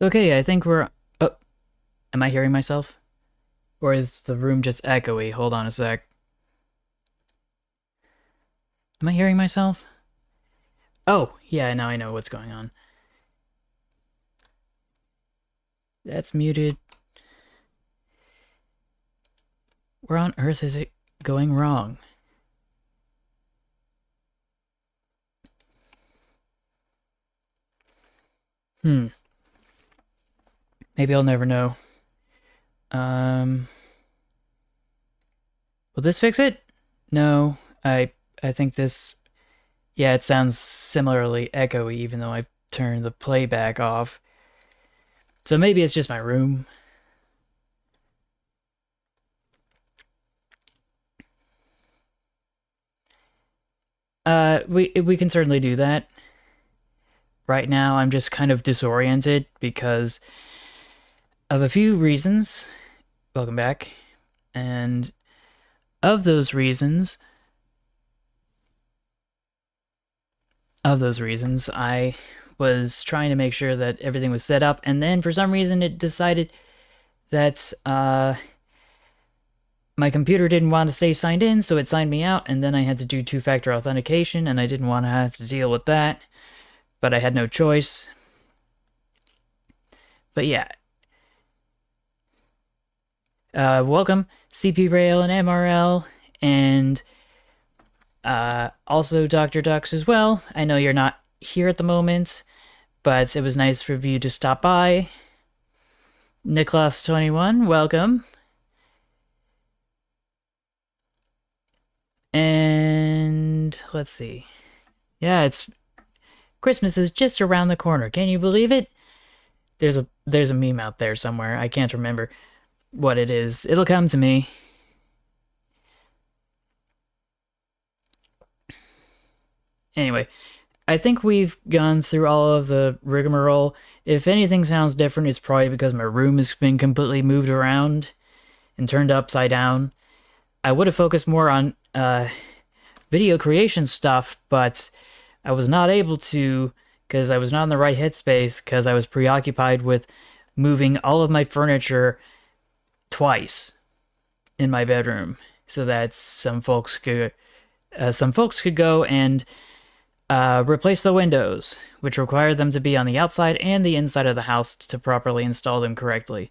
Okay, I think we're... Oh, am I hearing myself? Or is the room just echoey? Hold on a sec. Am I hearing myself? Oh, yeah, now I know what's going on. That's muted. Where on earth is it going wrong? Hmm. Maybe I'll never know. Um... Will this fix it? No. I think this... Yeah, it sounds similarly echoey even though I've turned the playback off. So maybe it's just my room. We can certainly do that. Right now, I'm just kind of disoriented because of a few reasons. Welcome back. And of those reasons, I was trying to make sure that everything was set up, and then for some reason it decided that my computer didn't want to stay signed in, so it signed me out, and then I had to do two-factor authentication, and I didn't want to have to deal with that, but I had no choice. But yeah. Welcome, CP Rail and MRL, and also Dr. Dux as well. I know you're not here at the moment, but it was nice for you to stop by. Nicholas21, welcome. And let's see. Yeah, it's Christmas is just around the corner. Can you believe it? There's a meme out there somewhere. I can't remember what it is. It'll come to me. Anyway, I think we've gone through all of the rigmarole. If anything sounds different, it's probably because my room has been completely moved around and turned upside down. I would have focused more on video creation stuff, but I was not able to because I was not in the right headspace because I was preoccupied with moving all of my furniture twice in my bedroom so that some folks could go and replace the windows, which required them to be on the outside and the inside of the house to properly install them correctly.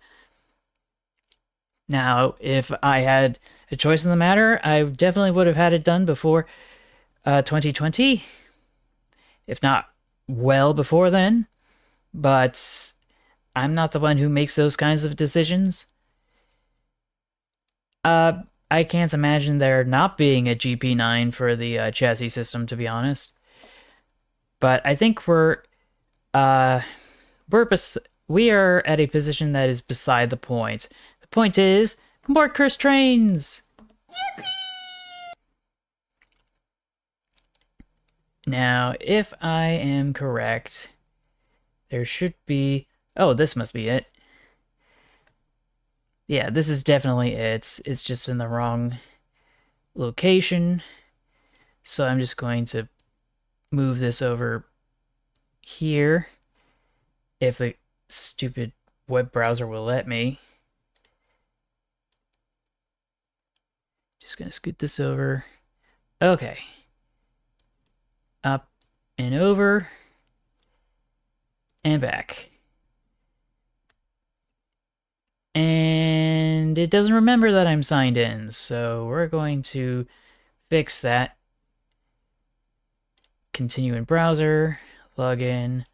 Now, if I had a choice in the matter, I definitely would have had it done before 2020, if not well before then, but I'm not the one who makes those kinds of decisions. I can't imagine there not being a GP9 for the chassis system, to be honest. But I think uh, we are at a position that is beside the point. The point is, more cursed trains! Now, if I am correct, there should be... Oh, this must be it. Yeah, this is definitely it. It's just in the wrong location. So I'm just going to move this over here. If the stupid web browser will let me. Just gonna scoot this over. Okay. Up and over. And back. And it doesn't remember that I'm signed in, so we're going to fix that. Continue in browser, log in,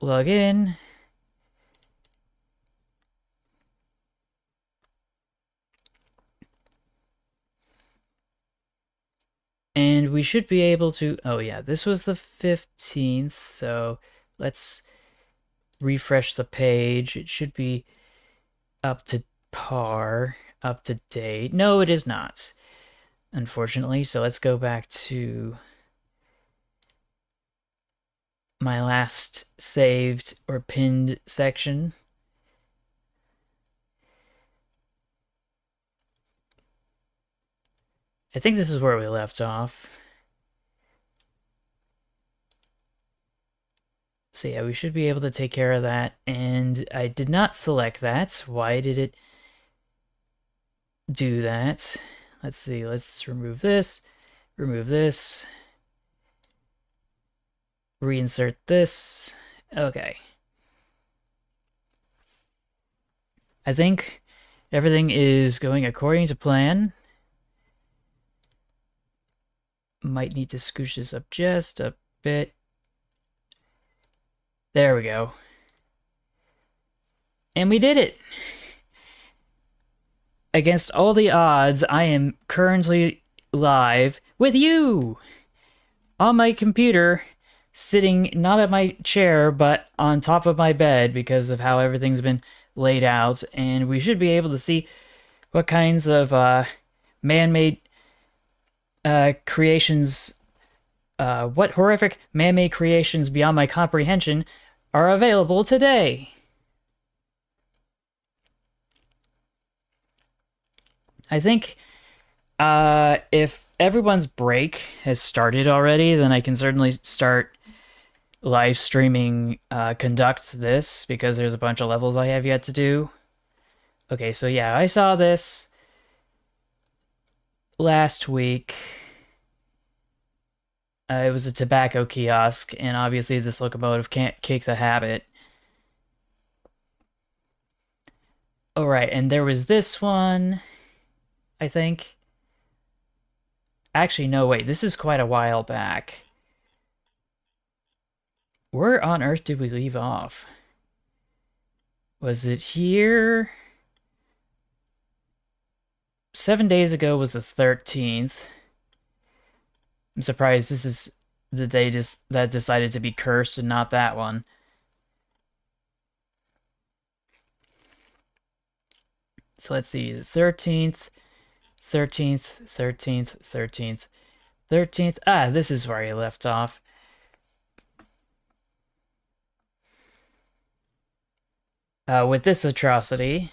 log in. And we should be able to, oh yeah, this was the 15th, so let's refresh the page. It should be up to par, up to date. No, it is not, unfortunately. So let's go back to my last saved or pinned section. I think this is where we left off. So yeah, we should be able to take care of that. And I did not select that. Why did it do that? Let's see. Let's remove this, reinsert this. Okay. I think everything is going according to plan. Might need to scooch this up just a bit. There we go. And we did it! Against all the odds, I am currently live with you! On my computer, sitting not at my chair, but on top of my bed because of how everything's been laid out, and we should be able to see what kinds of man-made creations, what horrific man-made creations beyond my comprehension are available today. I think if everyone's break has started already, then I can certainly start live streaming conduct this because there's a bunch of levels I have yet to do. Okay, so yeah, I saw this last week. It was a tobacco kiosk, and obviously this locomotive can't kick the habit. All right, and there was this one, I think. Actually, no, wait, this is quite a while back. Where on earth did we leave off? Was it here? 7 days ago was the 13th. I'm surprised this is the day that decided to be cursed and not that one. So let's see, the 13th, 13th, 13th, 13th, 13th. Ah, this is where I left off. With this atrocity.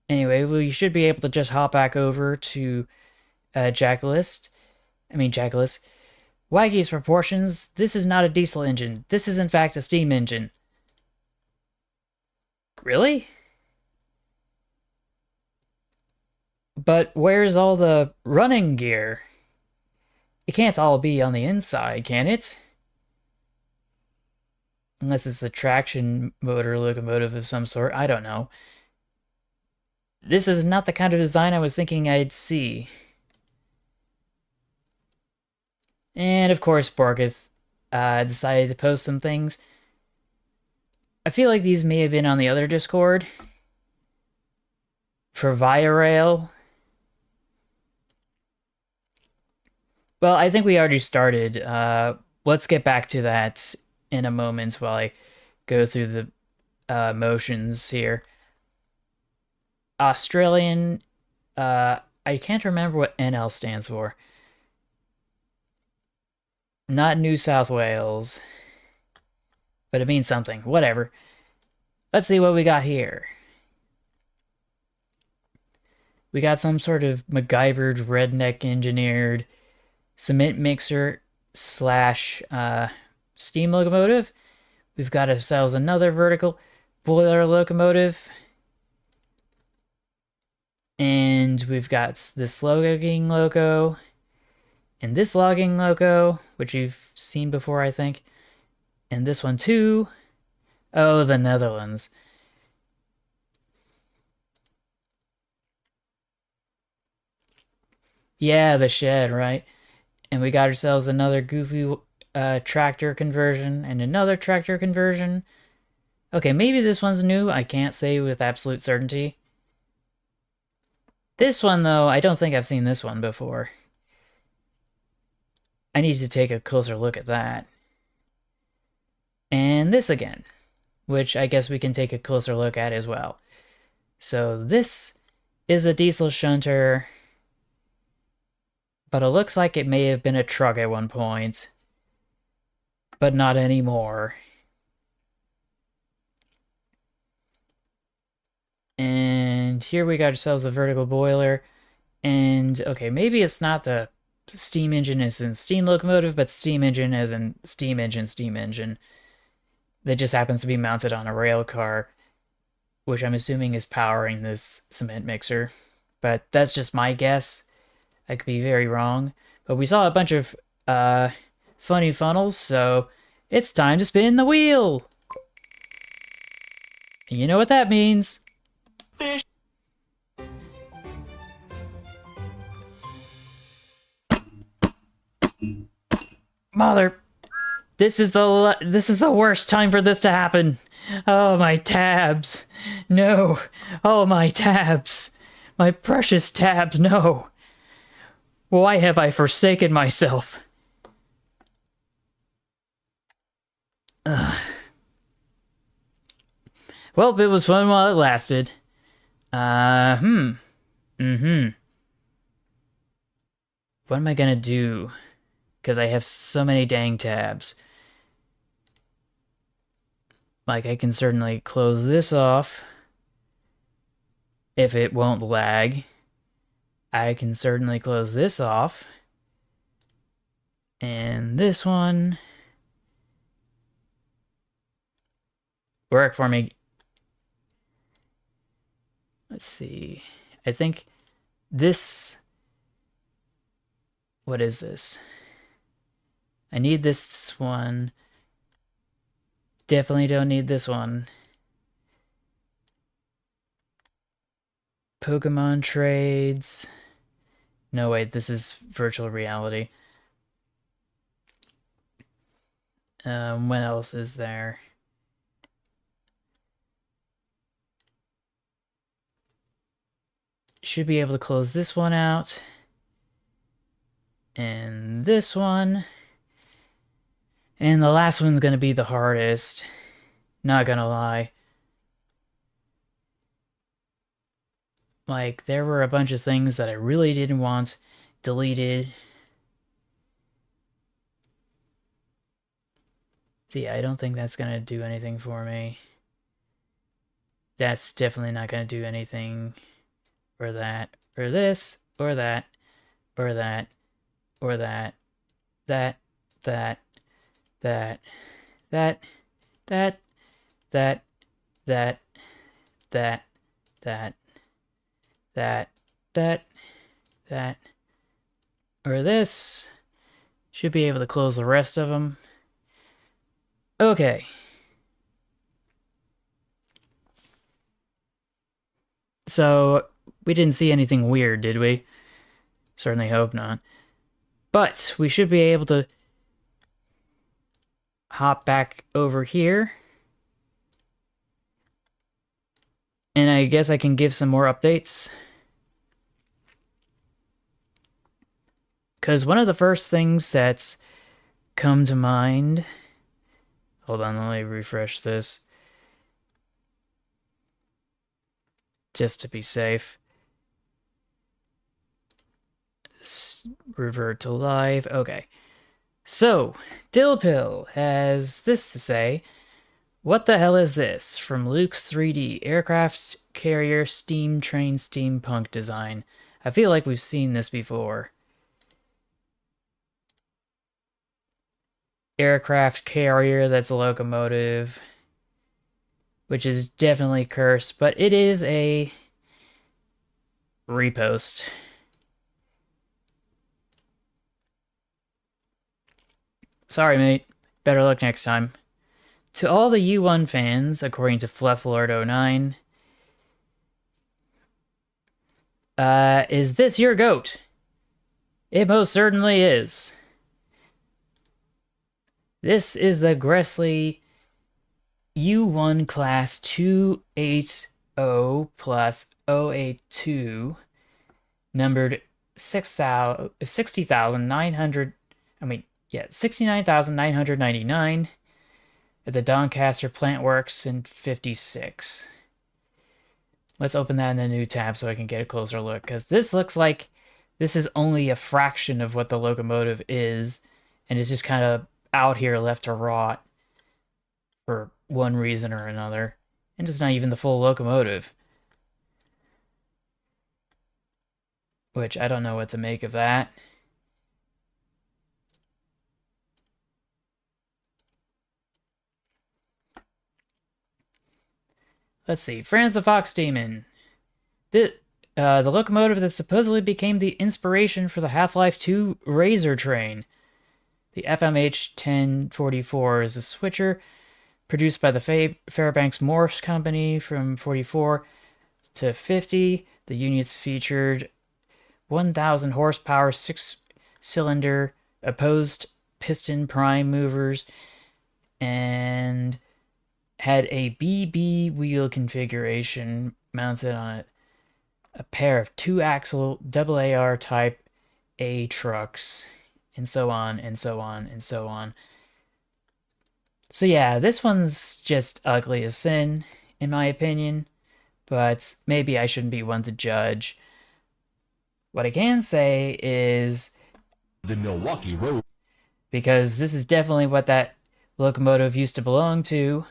Anyway, we should be able to just hop back over to Jackalist. Waggy's proportions. This is not a diesel engine. This is in fact a steam engine. Really? But where's all the running gear? It can't all be on the inside, can it? Unless it's a traction motor locomotive of some sort. I don't know. This is not the kind of design I was thinking I'd see. And of course, Borgeth decided to post some things. I feel like these may have been on the other Discord. For Via Rail. Well, I think we already started. Let's get back to that in a moment while I go through the motions here. Australian, I can't remember what NL stands for. Not New South Wales. But it means something. Whatever. Let's see what we got here. We got some sort of MacGyvered, redneck engineered cement mixer slash steam locomotive. We've got ourselves another vertical boiler locomotive. And we've got this logging loco and this logging loco, which you've seen before, I think. And this one too. Oh, the Netherlands. Yeah, the shed, right? And we got ourselves another goofy tractor conversion and another tractor conversion. Okay, maybe this one's new. I can't say with absolute certainty. This one, though, I don't think I've seen this one before. I need to take a closer look at that. And this again, which I guess we can take a closer look at as well. So this is a diesel shunter, but it looks like it may have been a truck at one point, but not anymore. And here we got ourselves a vertical boiler. And okay, maybe it's not the steam engine as in steam locomotive, but steam engine as in steam engine, steam engine. that just happens to be mounted on a rail car, which I'm assuming is powering this cement mixer. But that's just my guess. I could be very wrong. But we saw a bunch of uh, funny funnels, so it's time to spin the wheel. And you know what that means. Mother, this is the worst time for this to happen. Oh, my tabs. No. Oh, my tabs. My precious tabs, no. Why have I forsaken myself? Ugh. Well, it was fun while it lasted. Mm-hmm. What am I gonna do? Because I have so many dang tabs. Like, I can certainly close this off if it won't lag. I can certainly close this off. And this one. Work for me. Let's see. I think this... What is this? I need this one. Definitely don't need this one. Pokemon trades. No, wait, this is virtual reality. What else is there? Should be able to close this one out. And this one. And the last one's gonna be the hardest. Not gonna lie. Like, there were a bunch of things that I really didn't want deleted. So yeah, I don't think that's gonna do anything for me. That's definitely not gonna do anything or that, or this, or that, or that, or that, that, that, that, that, that, that, that, that, that, that, or this. Should be able to close the rest of them. Okay. So, we didn't see anything weird, did we? Certainly hope not. But we should be able to hop back over here. And I guess I can give some more updates. Because one of the first things that's come to mind... Hold on, let me refresh this. Just to be safe. Revert to live. Okay. So, Dillpill has this to say. What the hell is this? From Luke's 3D aircraft carrier steam train steampunk design. I feel like we've seen this before. Aircraft carrier that's a locomotive, which is definitely cursed, but it is a repost. Sorry, mate. Better luck next time. To all the U1 fans, according to Flufflord09, is this your goat? It most certainly is. This is the Gressley U1 class 280 plus 082, numbered 60,900, 69,999 at the Doncaster Plant Works in 56. Let's open that in a new tab so I can get a closer look, because this looks like this is only a fraction of what the locomotive is, and it's just kind of out here left to rot for one reason or another. And it's not even the full locomotive. Which, I don't know what to make of that. let's see. Franz the Fox Demon. The, the locomotive that supposedly became the inspiration for the Half-Life 2 Razor train. The FMH 1044 is a switcher produced by the Fairbanks Morse Company from 44 to 50. The units featured 1,000 horsepower, 6-cylinder opposed piston prime movers, and had a BB wheel configuration mounted on a pair of 2-axle AAR type A trucks, and so on, and so on, and so on. So yeah, this one's just ugly as sin, in my opinion, but maybe I shouldn't be one to judge. What I can say is The Milwaukee Road. because this is definitely what that locomotive used to belong to.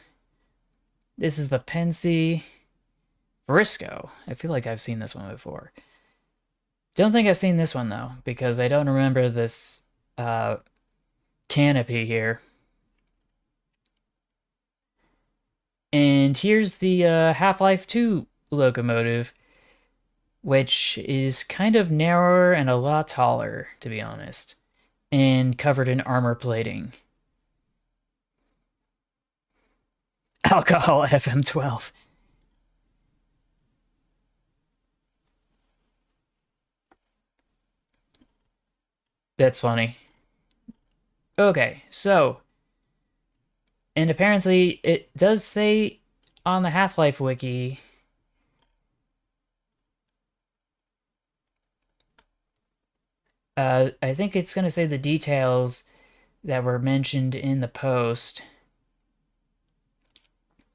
This is the Pensy Briscoe. I feel like I've seen this one before. Don't think I've seen this one, though, because I don't remember this canopy here. And here's the Half-Life 2 locomotive, which is kind of narrower and a lot taller, to be honest, and covered in armor plating. Alcohol FM12. That's funny. Okay, so, and apparently it does say on the Half-Life wiki I think it's going to say the details that were mentioned in the post.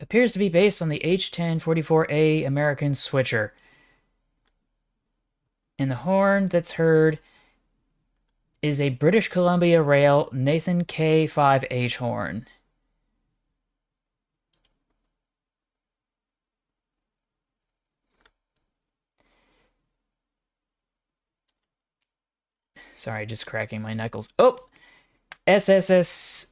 Appears to be based on the H1044A American switcher. And the horn that's heard is a British Columbia Rail Nathan K5H horn. Sorry, just cracking my knuckles. Oh! SSS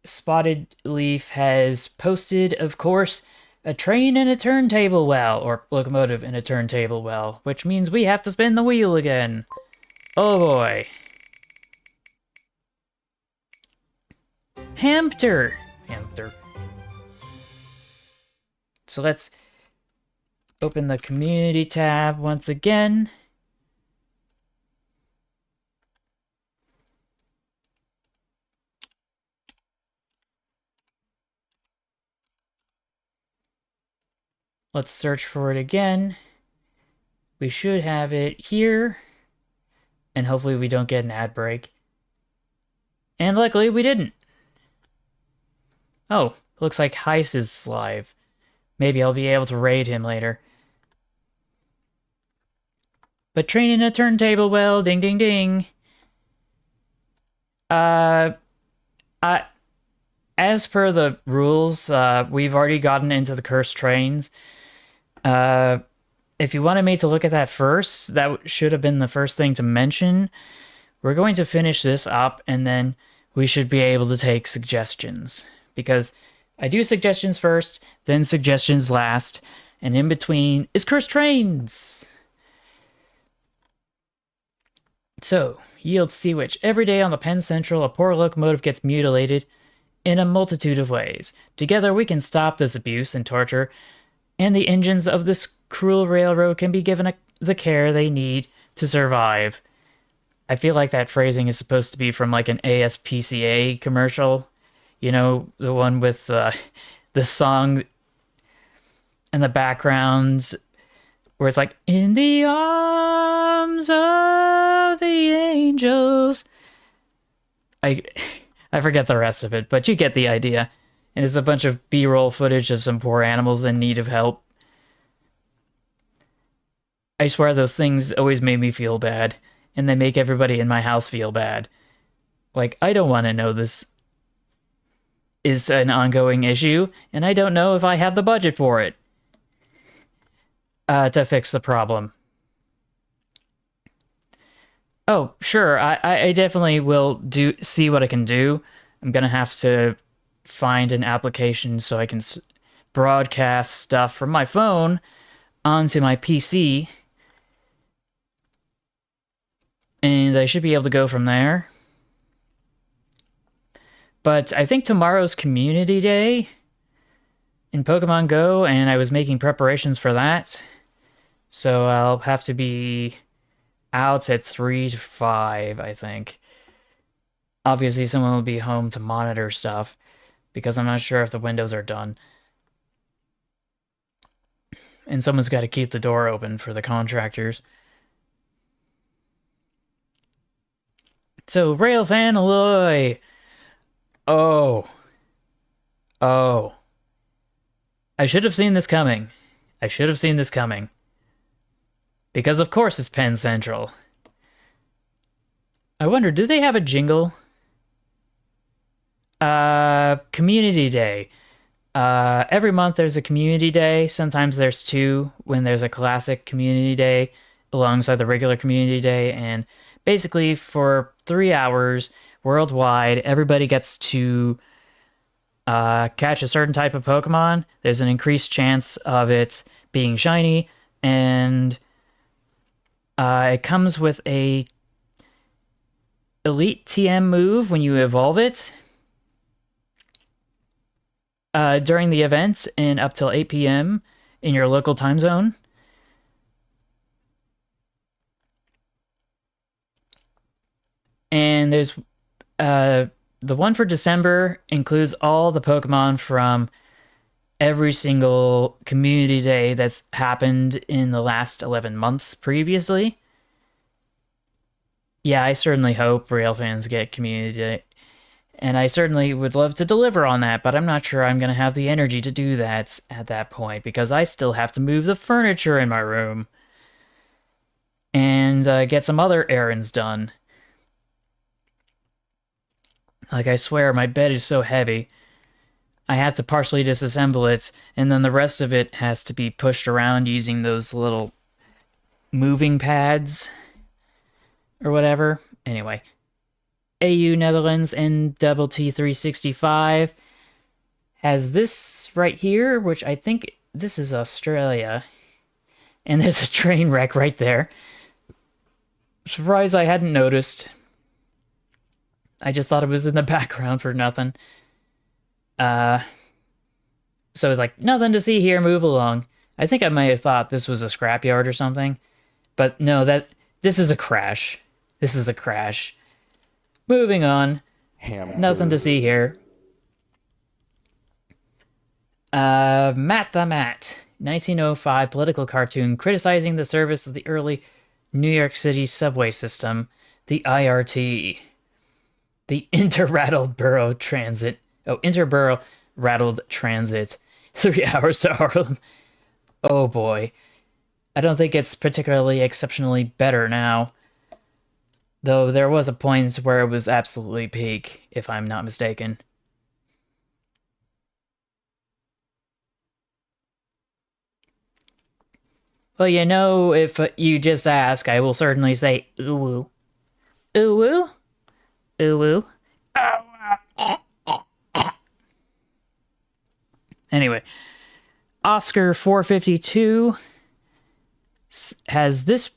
Spotted Leaf has posted, of course, a train and a turntable well, or locomotive and a turntable well, which means we have to spin the wheel again. Oh boy. Hamster. So let's open the community tab once again. Let's search for it again. We should have it here. And hopefully we don't get an ad break. And luckily we didn't. Oh, looks like Heist is live. Maybe I'll be able to raid him later. But training a turntable well, ding ding ding. As per the rules, we've already gotten into the cursed trains. If you wanted me to look at that first, that should have been the first thing to mention. We're going to finish this up, and then we should be able to take suggestions. Because I do suggestions first, then suggestions last, and in between is cursed trains. So, yield see which. Every day on the Penn Central, a poor locomotive gets mutilated in a multitude of ways. Together we can stop this abuse and torture, and the engines of this cruel railroad can be given the care they need to survive. I feel like that phrasing is supposed to be from like an ASPCA commercial. You know, the one with the song and the backgrounds where it's like, in the arms of the angels. I forget the rest of it, but you get the idea. And it's a bunch of B-roll footage of some poor animals in need of help. I swear those things always made me feel bad, and they make everybody in my house feel bad. Like, I don't want to know this is an ongoing issue, and I don't know if I have the budget for it to fix the problem. Oh, sure, I definitely will see what I can do. I'm gonna have to find an application so I can broadcast stuff from my phone onto my PC, and I should be able to go from there. But I think tomorrow's Community Day in Pokemon Go, and I was making preparations for that. So I'll have to be out at 3 to 5, I think. Obviously, someone will be home to monitor stuff because I'm not sure if the windows are done. And someone's got to keep the door open for the contractors. So, Railfan Alloy! Oh. Oh. I should have seen this coming. I should have seen this coming. Because of course it's Penn Central. I wonder, do they have a jingle? Community Day. Every month there's a community day. Sometimes there's two when there's a classic community day alongside the regular community day. And basically for 3 hours worldwide, everybody gets to catch a certain type of Pokemon. There's an increased chance of it being shiny, and it comes with a Elite TM move when you evolve it during the event and up till 8 p.m. in your local time zone. And there's the one for December includes all the Pokemon from every single community day that's happened in the last 11 months previously. Yeah, I certainly hope Rail fans get community day. And I certainly would love to deliver on that, but I'm not sure I'm going to have the energy to do that at that point because I still have to move the furniture in my room and get some other errands done. Like, I swear, my bed is so heavy. I have to partially disassemble it, and then the rest of it has to be pushed around using those little moving pads or whatever. Anyway, AU Netherlands NT365 has this right here, which I think this is Australia. And there's a train wreck right there. Surprised I hadn't noticed. I just thought it was in the background for nothing. So it's like, nothing to see here, move along. I think I may have thought this was a scrapyard or something. But no, this is a crash. This is a crash. Moving on. Nothing to see here. Matt the Matt. 1905 political cartoon criticizing the service of the early New York City subway system, the IRT. The Inter-Rattled Borough Transit. Oh, Interborough Rattled Transit. 3 hours to Harlem. Oh boy. I don't think it's particularly exceptionally better now. Though there was a point where it was absolutely peak, if I'm not mistaken. Well, you know, if you just ask, I will certainly say, ooh-woo. Ooh-woo? Ooh-woo. Anyway, Oscar 452 has this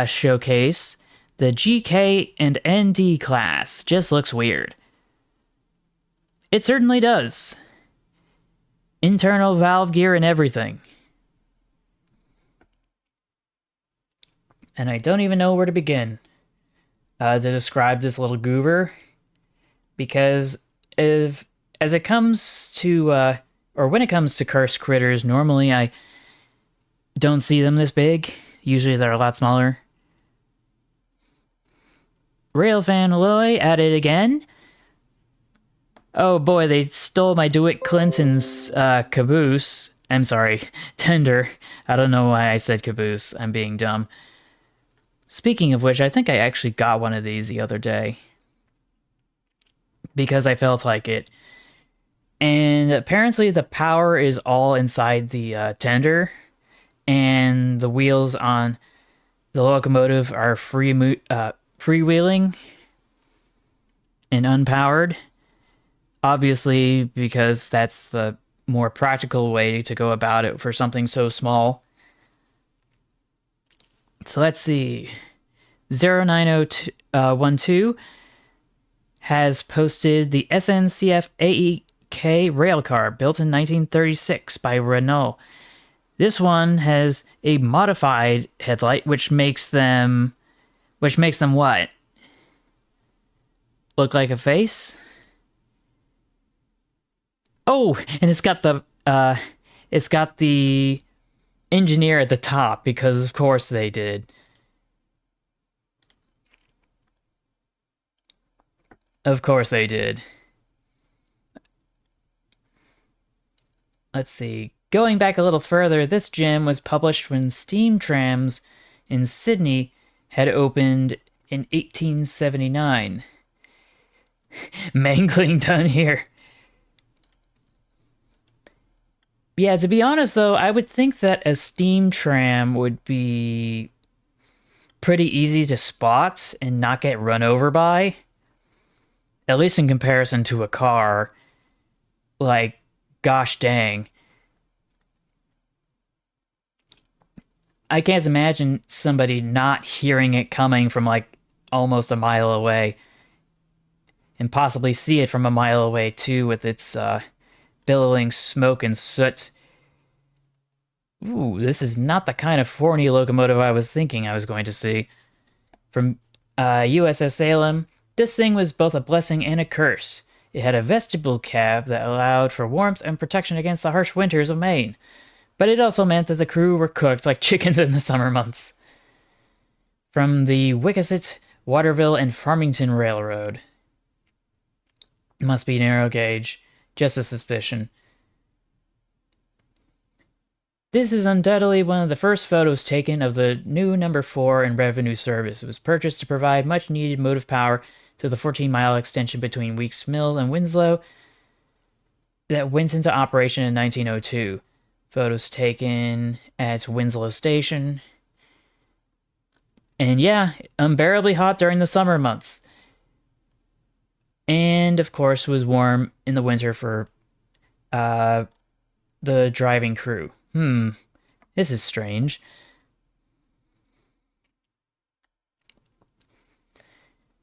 showcase. The GK and ND class just looks weird. It certainly does. Internal valve gear and everything. And I don't even know where to begin to describe this little goober, because as it comes to or when it comes to cursed critters, normally I don't see them this big. Usually they're a lot smaller. Railfan Alloy at it again. Oh boy, they stole my DeWitt Clinton's caboose. I'm sorry, tender. I don't know why I said caboose. I'm being dumb. Speaking of which, I think I actually got one of these the other day. Because I felt like it. And apparently the power is all inside the tender. And the wheels on the locomotive are freewheeling and unpowered. Obviously, because that's the more practical way to go about it for something so small. So let's see. 09012 has posted the SNCF AEK railcar built in 1936 by Renault. This one has a modified headlight, which makes them what? Look like a face? Oh, and it's got the engineer at the top because of course they did. Of course they did. Let's see. Going back a little further, this gem was published when steam trams in Sydney had opened in 1879. Mangling done here. Yeah, to be honest though, I would think that a steam tram would be pretty easy to spot and not get run over by, at least in comparison to a car. Like, gosh dang. I can't imagine somebody not hearing it coming from like almost a mile away, and possibly see it from a mile away too with its billowing smoke and soot. Ooh, this is not the kind of horny locomotive I was thinking I was going to see. From USS Salem, this thing was both a blessing and a curse. It had a vestibule cab that allowed for warmth and protection against the harsh winters of Maine, but it also meant that the crew were cooked like chickens in the summer months. From the Wickesett, Waterville, and Farmington Railroad. Must be narrow gauge. Just a suspicion. This is undoubtedly one of the first photos taken of the new number 4 in revenue service. It was purchased to provide much needed motive power to the 14-mile extension between Weeks Mill and Winslow that went into operation in 1902. Photos taken at Winslow Station. And yeah, unbearably hot during the summer months. And of course was warm in the winter for the driving crew. This is strange.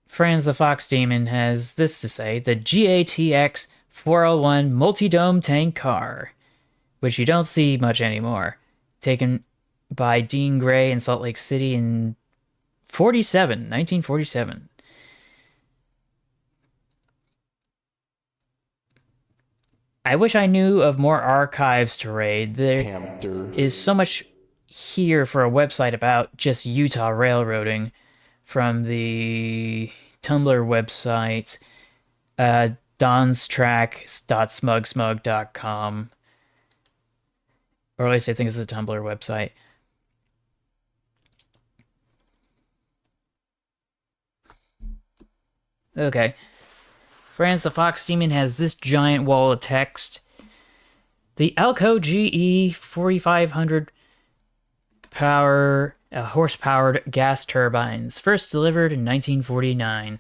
Franz the Fox Demon has this to say: the GATX 401 multi-dome tank car, which you don't see much anymore, taken by Dean Gray in Salt Lake City in 1947. I wish I knew of more archives to raid. There is so much here for a website about just Utah railroading, from the Tumblr website, donstrack.smugsmug.com. Or at least I think it's a Tumblr website. Okay. Franz the Fox Demon has this giant wall of text. The Alco GE 4500 horse-powered gas turbines, first delivered in 1949.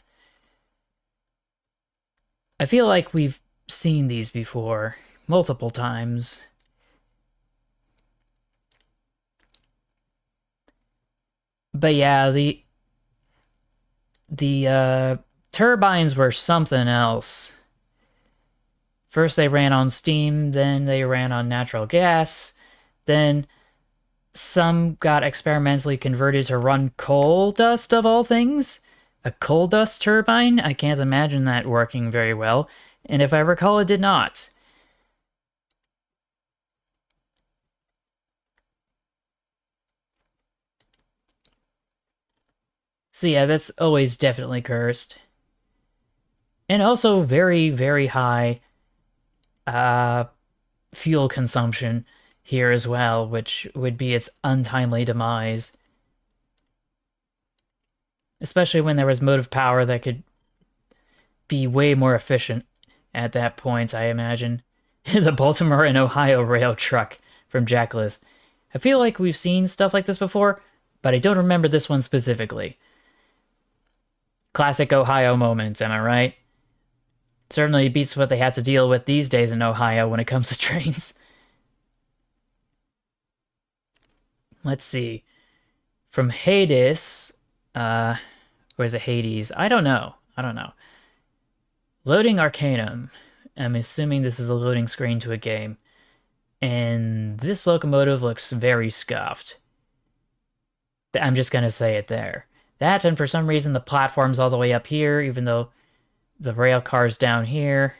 I feel like we've seen these before, multiple times. But yeah, the turbines were something else. First they ran on steam, then they ran on natural gas, then some got experimentally converted to run coal dust, of all things. A coal dust turbine? I can't imagine that working very well, and if I recall, it did not. So yeah, that's always definitely cursed. And also very, very high fuel consumption here as well, which would be its untimely demise. Especially when there was motive power that could be way more efficient at that point, I imagine. The Baltimore and Ohio rail truck from Jackless. I feel like we've seen stuff like this before, but I don't remember this one specifically. Classic Ohio moments, am I right? Certainly beats what they have to deal with these days in Ohio when it comes to trains. Let's see. From Hades, or is it Hades? I don't know. I don't know. Loading Arcanum. I'm assuming this is a loading screen to a game. And this locomotive looks very scuffed. I'm just gonna say it there. That, and for some reason the platform's all the way up here, even though the rail car's down here.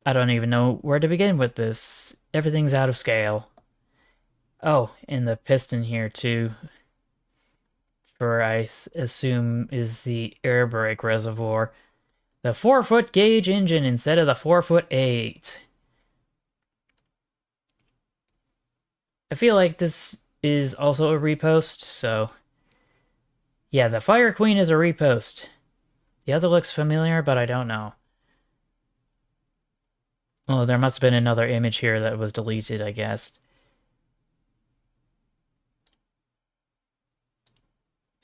I don't even know where to begin with this. Everything's out of scale. Oh, and the piston here too, for I assume is the air brake reservoir. The 4-foot gauge engine instead of the 4'8". I feel like this is also a repost, so yeah, the Fire Queen is a repost. The other looks familiar, but I don't know. Oh, there must have been another image here that was deleted, I guess.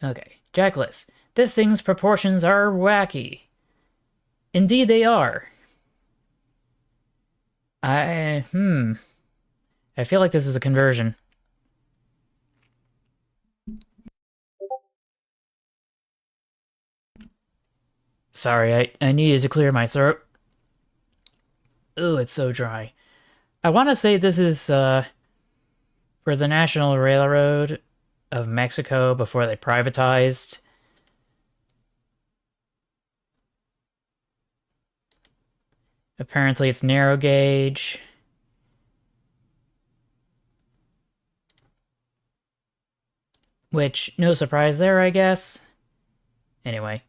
Okay, Jackless. This thing's proportions are wacky. Indeed they are. I feel like this is a conversion. Sorry, I needed to clear my throat. Ooh, it's so dry. I want to say this is for the National Railroad of Mexico before they privatized. Apparently it's narrow gauge. Which, no surprise there, I guess. Anyway,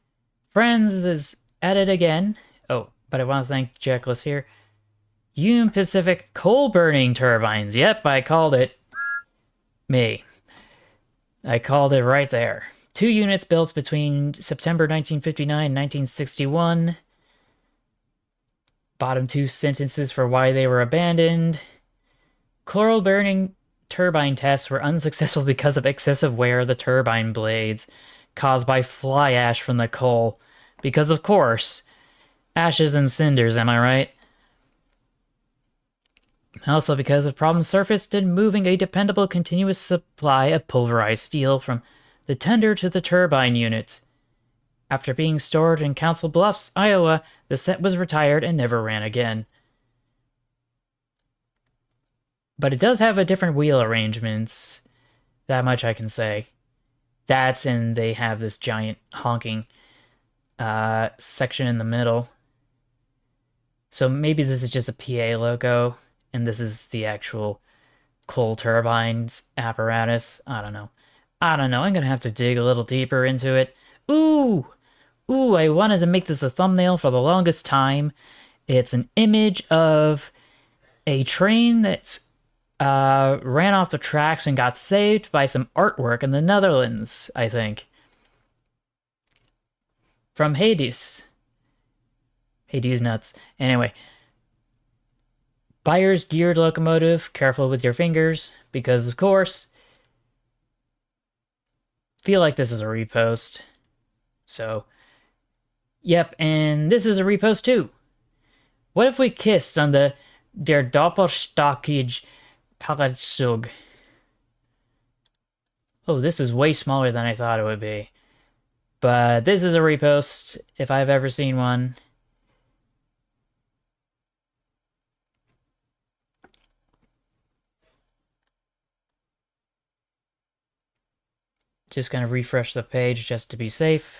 Friends is at it again. Oh, but I want to thank Jackless here. Union Pacific coal burning turbines. Yep, I called it. Me. I called it right there. 2 units built between September 1959 and 1961. Bottom 2 sentences for why they were abandoned. Coal burning turbine tests were unsuccessful because of excessive wear of the turbine blades caused by fly ash from the coal. Because, of course, ashes and cinders, am I right? Also because of problems surfaced in moving a dependable continuous supply of pulverized steel from the tender to the turbine unit. After being stored in Council Bluffs, Iowa, the set was retired and never ran again. But it does have a different wheel arrangements. That much I can say. That's and they have this giant honking section in the middle. So maybe this is just a PA logo, and this is the actual coal turbines apparatus. I don't know. I'm gonna have to dig a little deeper into it. Ooh! Ooh, I wanted to make this a thumbnail for the longest time. It's an image of a train that's ran off the tracks and got saved by some artwork in the Netherlands, I think. From Hades. Hades nuts. Anyway. Buyer's geared locomotive. Careful with your fingers, because of course. Feel like this is a repost. So, yep, and this is a repost too. What if we kissed on the Der Doppelstockige Palatzug? Oh, this is way smaller than I thought it would be. But this is a repost, if I've ever seen one. Just gonna refresh the page just to be safe.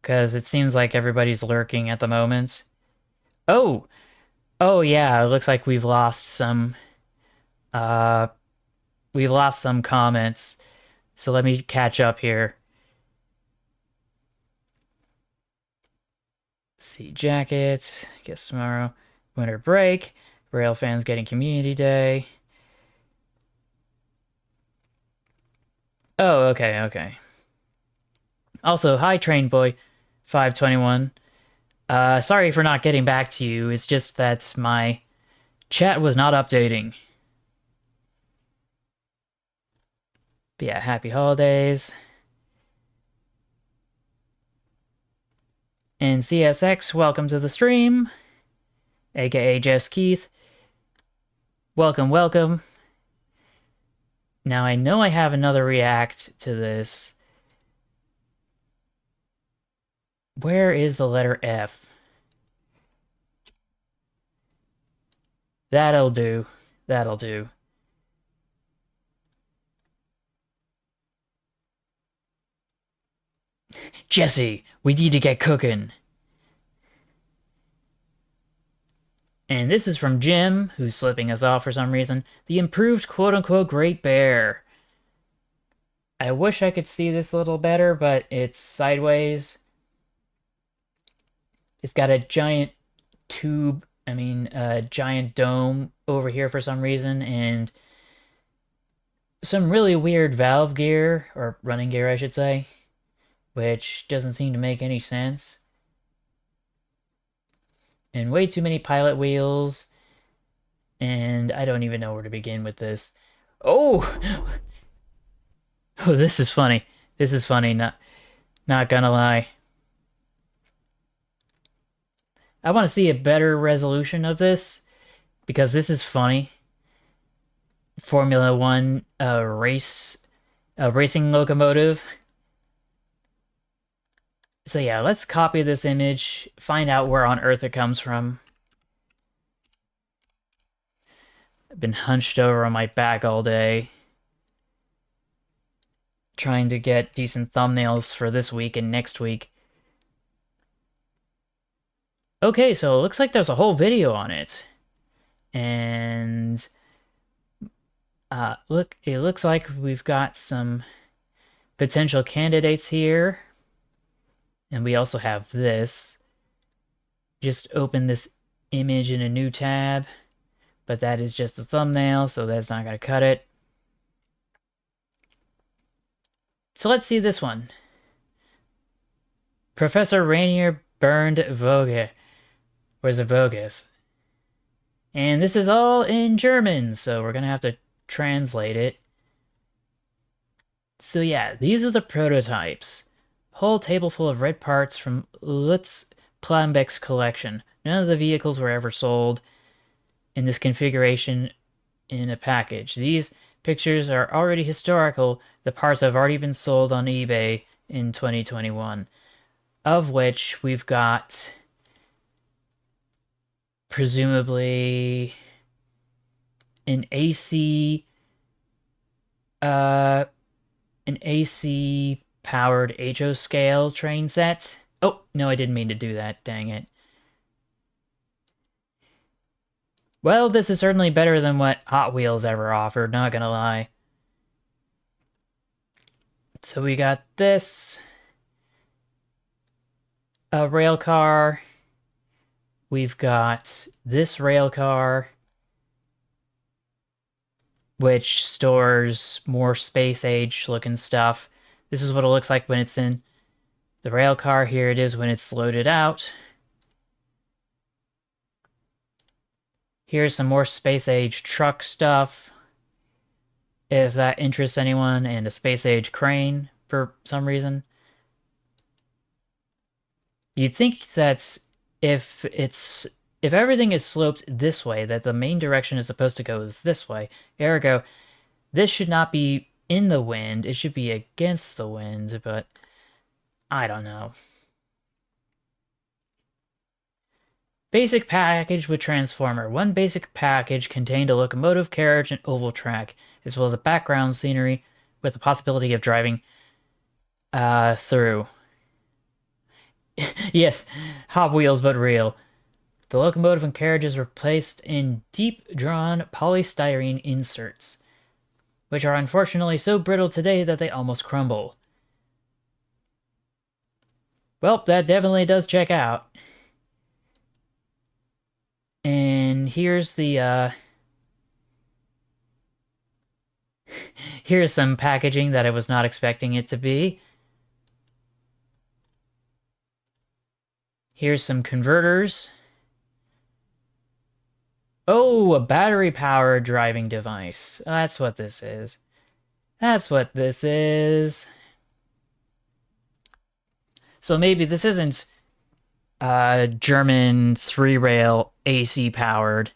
Because it seems like everybody's lurking at the moment. Oh! Oh yeah, it looks like uh, we've lost some comments. So let me catch up here. See, jackets, guess tomorrow. Winter break, rail fans getting community day. Oh, okay. Also, hi Train Boy 521. Sorry for not getting back to you. It's just that my chat was not updating. But yeah, happy holidays. And CSX, welcome to the stream, aka Jess Keith. Welcome, welcome. Now I know I have another react to this. Where is the letter F? That'll do. That'll do. Jesse, we need to get cooking. And this is from Jim, who's slipping us off for some reason. The improved quote-unquote Great Bear. I wish I could see this a little better, but it's sideways. It's got a giant tube, a giant dome over here for some reason, and some really weird valve gear, or running gear, I should say, which doesn't seem to make any sense. And way too many pilot wheels, and I don't even know where to begin with this. Oh! Oh, this is funny. This is funny, not gonna lie. I want to see a better resolution of this, because this is funny. Formula One racing locomotive. So yeah, let's copy this image, find out where on earth it comes from. I've been hunched over on my back all day, trying to get decent thumbnails for this week and next week. Okay, so it looks like there's a whole video on it. And look, it looks like we've got some potential candidates here. And we also have this. Just open this image in a new tab, but that is just the thumbnail, so that's not going to cut it. So let's see this one. Professor Rainier burned Voge. Where's the Voges? And this is all in German, so we're going to have to translate it. So yeah, these are the prototypes. Whole table full of red parts from Lutz Planbeck's collection. None of the vehicles were ever sold in this configuration in a package. These pictures are already historical. The parts have already been sold on eBay in 2021, of which we've got presumably an AC powered HO scale train set. Oh, no, I didn't mean to do that. Dang it. Well, this is certainly better than what Hot Wheels ever offered, not gonna lie. So we got this. A rail car. We've got this rail car, which stores more space age looking stuff. This is what it looks like when it's in the rail car. Here it is when it's loaded out. Here's some more space age truck stuff, if that interests anyone, and a space age crane for some reason. You'd think that's if everything is sloped this way, that the main direction is supposed to go is this way. Ergo, this should not be in the wind, it should be against the wind, but I don't know. Basic package with transformer. One basic package contained a locomotive, carriage, and oval track, as well as a background scenery with the possibility of driving through. Yes, Hot Wheels, but real. The locomotive and carriages were placed in deep-drawn polystyrene inserts, which are unfortunately so brittle today that they almost crumble. Well, that definitely does check out. And here's the, here's some packaging that I was not expecting it to be. Here's some converters. Oh, a battery-powered driving device. That's what this is. That's what this is. So maybe this isn't German three rail AC powered.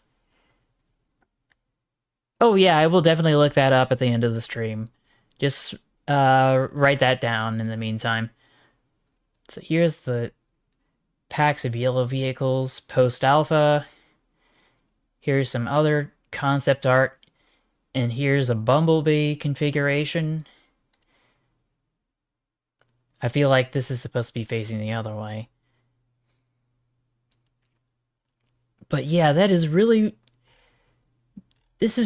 Oh yeah, I will definitely look that up at the end of the stream. Just write that down in the meantime. So here's the packs of yellow vehicles post alpha. Here's some other concept art, and here's a Bumblebee configuration. I feel like this is supposed to be facing the other way. But yeah, this is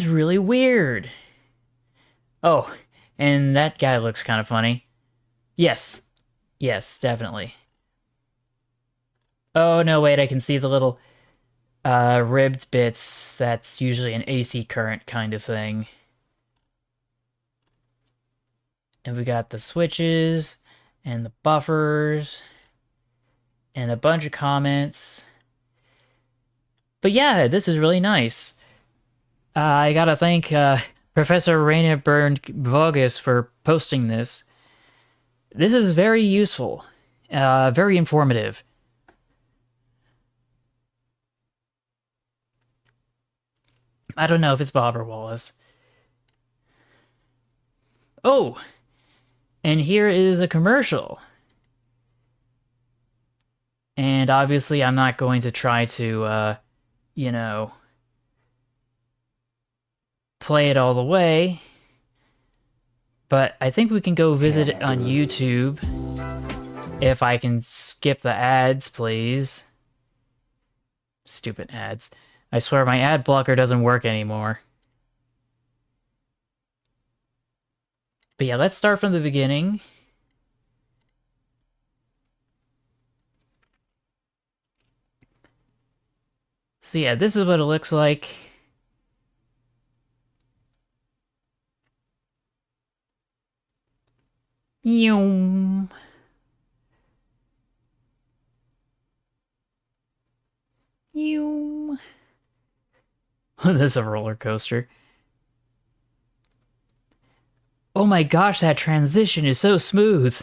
really weird. Oh, and that guy looks kind of funny. Yes, yes, definitely. Oh no, wait, I can see the little ribbed bits. That's usually an AC current kind of thing. And we got the switches and the buffers and a bunch of comments. But yeah, this is really nice. I gotta thank Professor Raina Byrne Vogus for posting this. This is very useful, very informative. I don't know if it's Bob or Wallace. Oh, and here is a commercial. And obviously, I'm not going to try to, you know, play it all the way. But I think we can go visit it on YouTube. If I can skip the ads, please. Stupid ads. I swear my ad blocker doesn't work anymore. But yeah, let's start from the beginning. So yeah, this is what it looks like. Yum. Yum. This is a roller coaster. Oh my gosh, that transition is so smooth.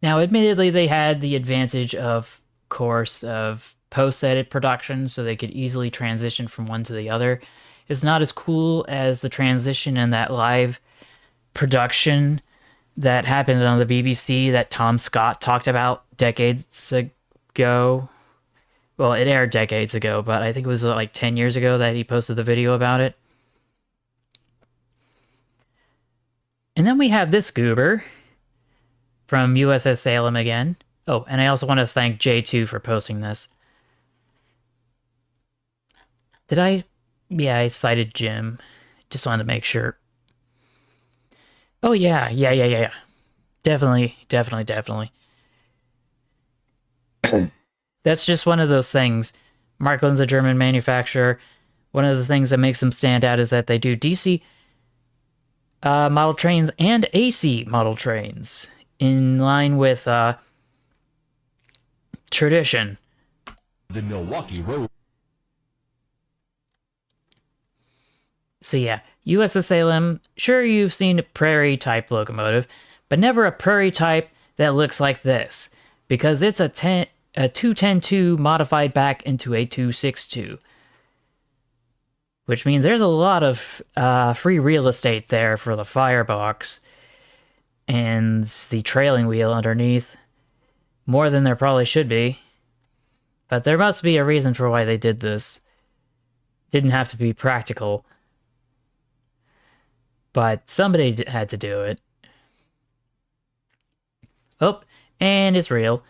Now, admittedly, they had the advantage of course of post-edit production, so they could easily transition from one to the other. It's not as cool as the transition in that live production that happened on the BBC that Tom Scott talked about decades ago. Well, it aired decades ago, but I think it was like 10 years ago that he posted the video about it. And then we have this goober from USS Salem again. Oh, and I also want to thank J2 for posting this. Did I? Yeah, I cited Jim. Just wanted to make sure. Oh, yeah. Definitely. That's just one of those things. Markland's a German manufacturer. One of the things that makes them stand out is that they do DC model trains and AC model trains in line with tradition. The Milwaukee Road. So yeah, USS Salem, sure you've seen a prairie type locomotive, but never a prairie type that looks like this, because it's a 210-2 modified back into a 262. Which means there's a lot of free real estate there for the firebox and the trailing wheel underneath. More than there probably should be. But there must be a reason for why they did this. Didn't have to be practical. But somebody had to do it. Oh, and it's real.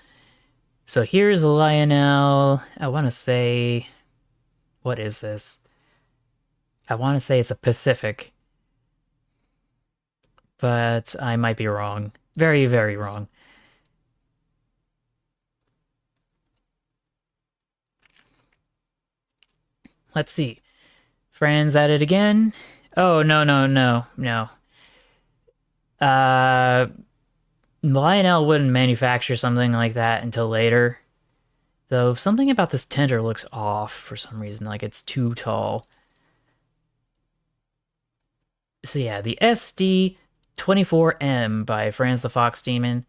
So here's Lionel. I want to say... What is this? I want to say it's a Pacific. But I might be wrong. Very, very wrong. Let's see. Fran's at it again. Oh, no. Lionel wouldn't manufacture something like that until later. Though something about this tender looks off for some reason, like it's too tall. So yeah, the SD-24M by Franz the Fox Demon.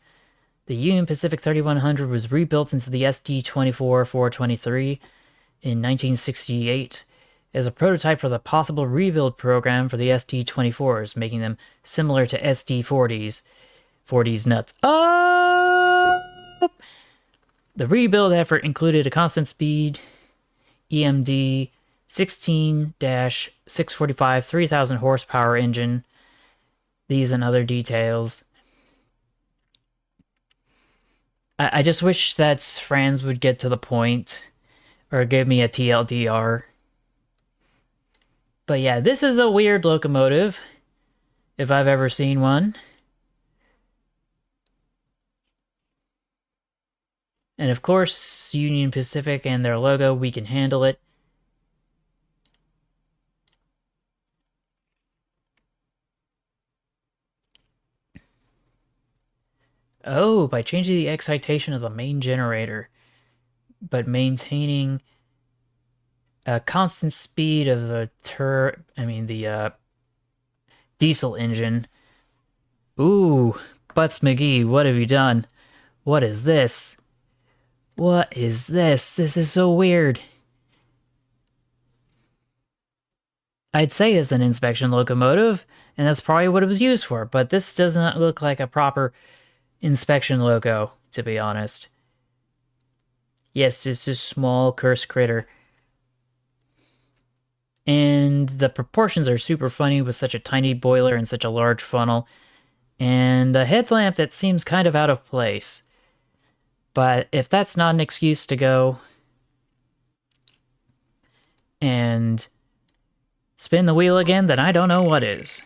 The Union Pacific 3100 was rebuilt into the SD-24-423 in 1968 as a prototype for the possible rebuild program for the SD-24s, making them similar to SD-40s. 40s nuts. Oh! The rebuild effort included a constant speed EMD 16-645 3000 horsepower engine. These and other details. I just wish that Franz would get to the point or give me a TLDR. But yeah, this is a weird locomotive, if I've ever seen one. And of course, Union Pacific and their logo, we can handle it. Oh, by changing the excitation of the main generator, but maintaining a constant speed of the diesel engine. Ooh, Butts McGee, what have you done? What is this? What is this? This is so weird. I'd say it's an inspection locomotive, and that's probably what it was used for, but this does not look like a proper inspection loco, to be honest. Yes, it's a small cursed critter. And the proportions are super funny with such a tiny boiler and such a large funnel. And a headlamp that seems kind of out of place. But if that's not an excuse to go and spin the wheel again, then I don't know what is.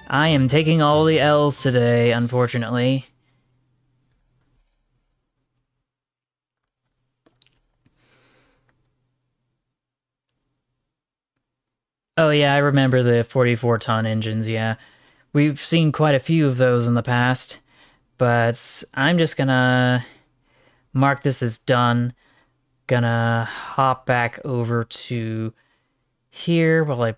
I am taking all the L's today, unfortunately. Oh yeah, I remember the 44-ton engines, yeah. We've seen quite a few of those in the past, but I'm just gonna mark this as done. Gonna hop back over to here while I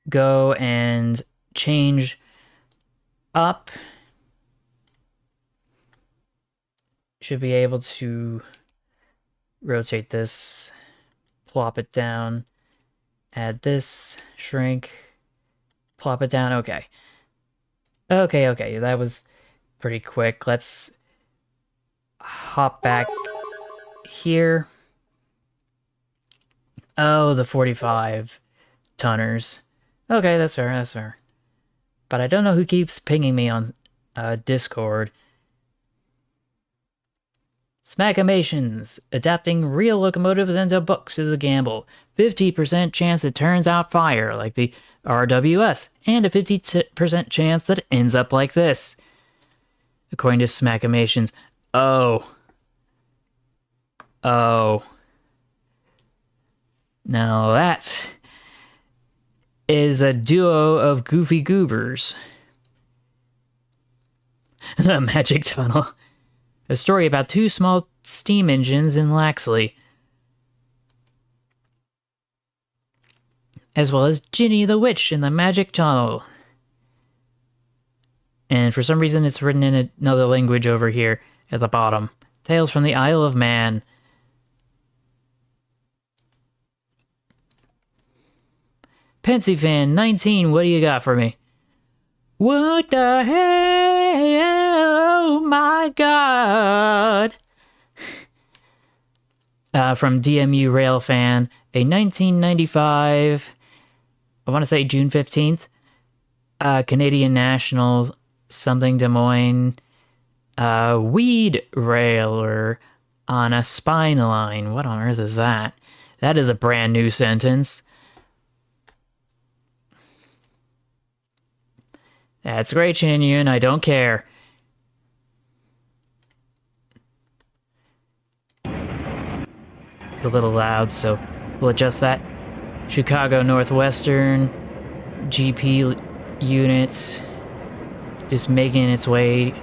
go and change up. Should be able to rotate this, plop it down, add this, shrink, plop it down. Okay. Okay, that was pretty quick. Let's hop back here. Oh, the 45 tonners. Okay, that's fair. But I don't know who keeps pinging me on Discord. Smackamations. Adapting real locomotives into books is a gamble. 50% chance it turns out fire, like the RWS, and a 50% chance that it ends up like this. According to Smackamations. Oh. Now that is a duo of goofy goobers. The Magic Tunnel. A story about two small steam engines in Laxley. As well as Ginny the Witch in the Magic Tunnel. And for some reason it's written in another language over here at the bottom. Tales from the Isle of Man. Pensyfan 19, what do you got for me? What the hell? Oh my god! From DMU Railfan, a 1995, I want to say June 15th, Canadian National something Des Moines, weed railer on a spine line. What on earth is that? That is a brand new sentence. That's great, Chin-Yun. I don't care. A little loud, so we'll adjust that. Chicago Northwestern GP unit is making its way.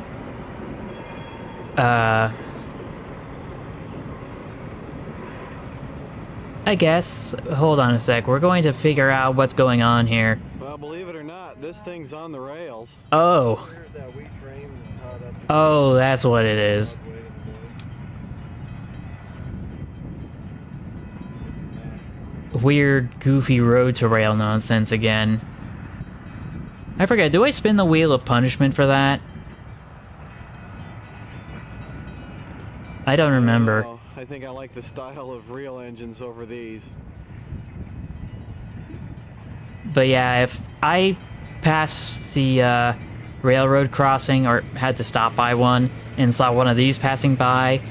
I guess. Hold on a sec. We're going to figure out what's going on here. Well, believe it or not, this thing's on the rails. Oh. Here's that wheat frame that's up. Oh, that's what it is. Weird, goofy road to rail nonsense again. I forget, do I spin the wheel of punishment for that? I don't remember. I think I like the style of real engines over these. But yeah, if I passed the railroad crossing or had to stop by one and saw one of these passing by,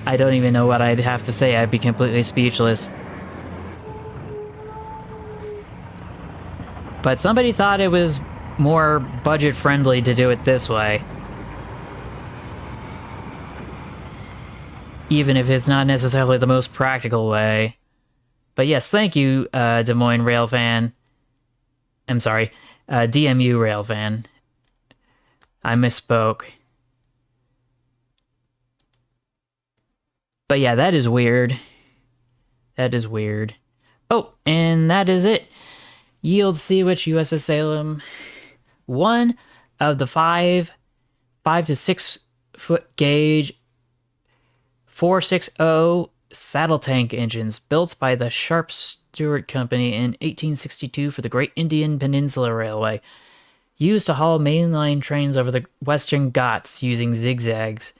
I don't even know what I'd have to say. I'd be completely speechless. But somebody thought it was more budget friendly to do it this way. Even if it's not necessarily the most practical way. But yes, thank you, Des Moines Railfan. I'm sorry, DMU Railfan. I misspoke. But yeah, that is weird. That is weird. Oh, and that is it. Yield Seawitch USS Salem. One of the 5 to 6 foot gauge 460 saddle tank engines built by the Sharp Stewart Company in 1862 for the Great Indian Peninsula Railway, used to haul mainline trains over the Western Ghats using zigzags,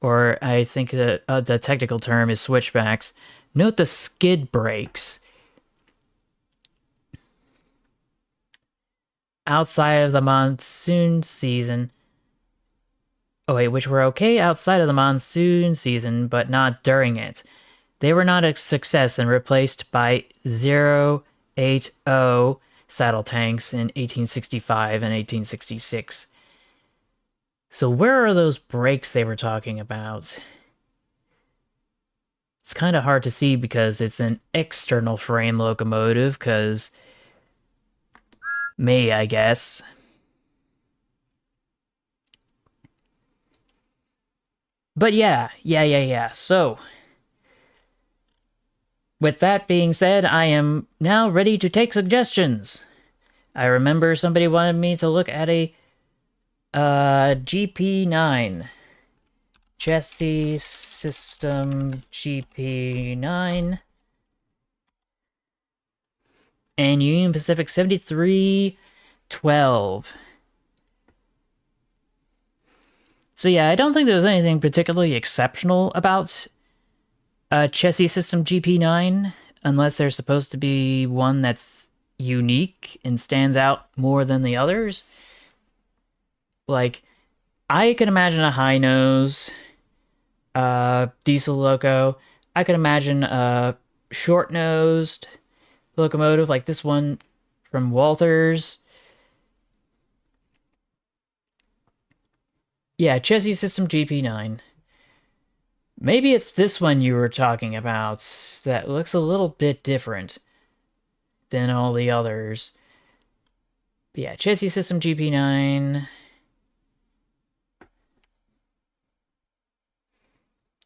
or I think the technical term is switchbacks. Note the skid brakes. Outside of the monsoon season. Oh wait, which were okay outside of the monsoon season, but not during it. They were not a success and replaced by 080 saddle tanks in 1865 and 1866. So where are those brakes they were talking about? It's kind of hard to see because it's an external frame locomotive, because me, I guess. But yeah. So, with that being said, I am now ready to take suggestions. I remember somebody wanted me to look at a GP9. Chassis System GP9. And Union Pacific 7312. So yeah, I don't think there's anything particularly exceptional about Chassis System GP9, unless there's supposed to be one that's unique and stands out more than the others. Like, I can imagine a high nose diesel loco. I could imagine a short nosed locomotive like this one from Walters. Yeah, Chassis System GP9. Maybe it's this one you were talking about that looks a little bit different than all the others. But yeah, Chassis System GP9.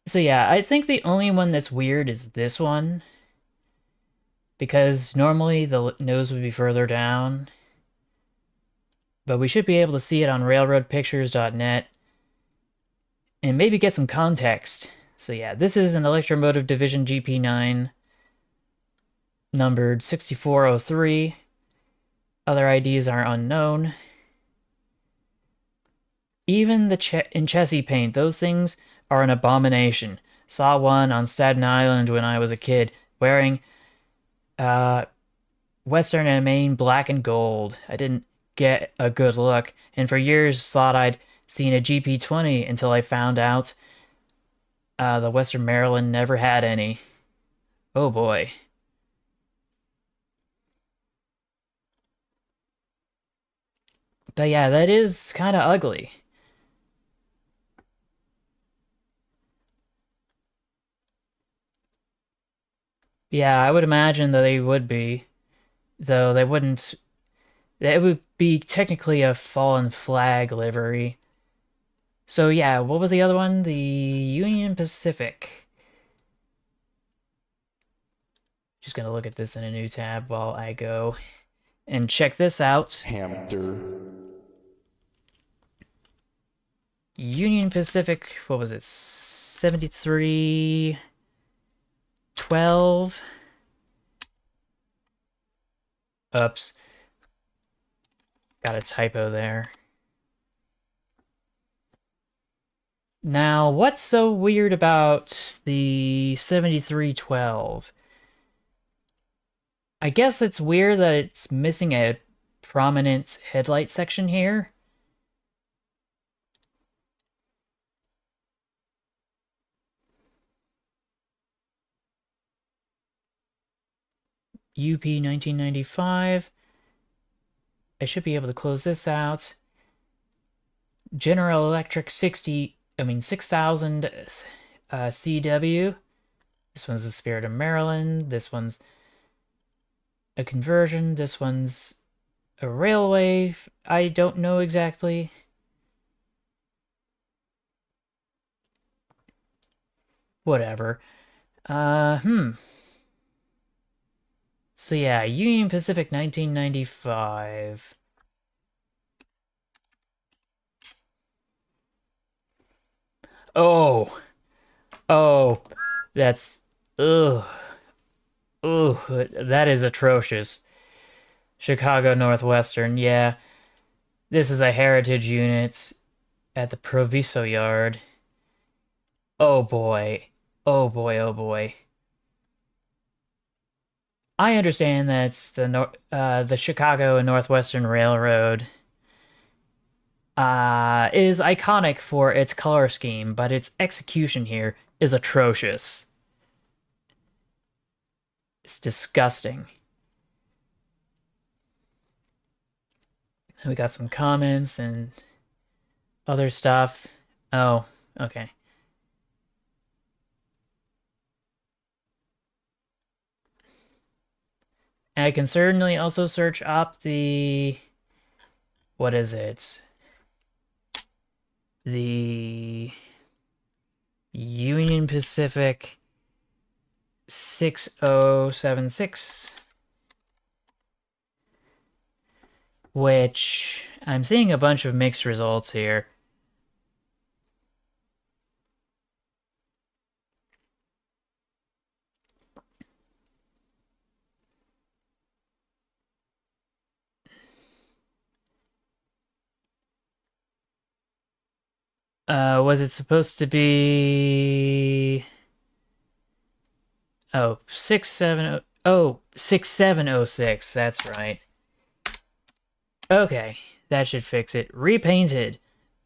So yeah, I think the only one that's weird is this one, because normally the nose would be further down. But we should be able to see it on railroadpictures.net and maybe get some context. So yeah, this is an Electromotive Division GP9, numbered 6403. Other IDs are unknown. Even in chassis paint, those things are an abomination. Saw one on Staten Island when I was a kid, wearing Western and Maine black and gold. I didn't get a good look, and for years thought I'd seen a GP20 until I found out the Western Maryland never had any. Oh boy. But yeah, that is kind of ugly. Yeah, I would imagine that they would be, though they wouldn't. That would be technically a fallen flag livery. So yeah, what was the other one? The Union Pacific. Just gonna look at this in a new tab while I go And check this out. Hamster. Union Pacific, what was it? 7312. Oops. Got a typo there. Now, what's so weird about the 7312? I guess it's weird that it's missing a prominent headlight section here. UP 1995. I should be able to close this out. General Electric 6000 CW. This one's the Spirit of Maryland. This one's a conversion. This one's a railway. I don't know exactly. Whatever. So yeah, Union Pacific 1995. Oh. Oh. That's ugh. Ugh, that is atrocious. Chicago Northwestern, yeah. This is a heritage unit at the Proviso Yard. Oh boy. Oh boy, oh boy. I understand that's the Chicago and Northwestern Railroad is iconic for its color scheme, but its execution here is atrocious. It's disgusting. We got some comments and other stuff. Oh, okay. I can certainly also search up the... What is it? The Union Pacific 6076, which I'm seeing a bunch of mixed results here. Was it supposed to be... Oh, 6706, that's right. Okay, that should fix it. Repainted.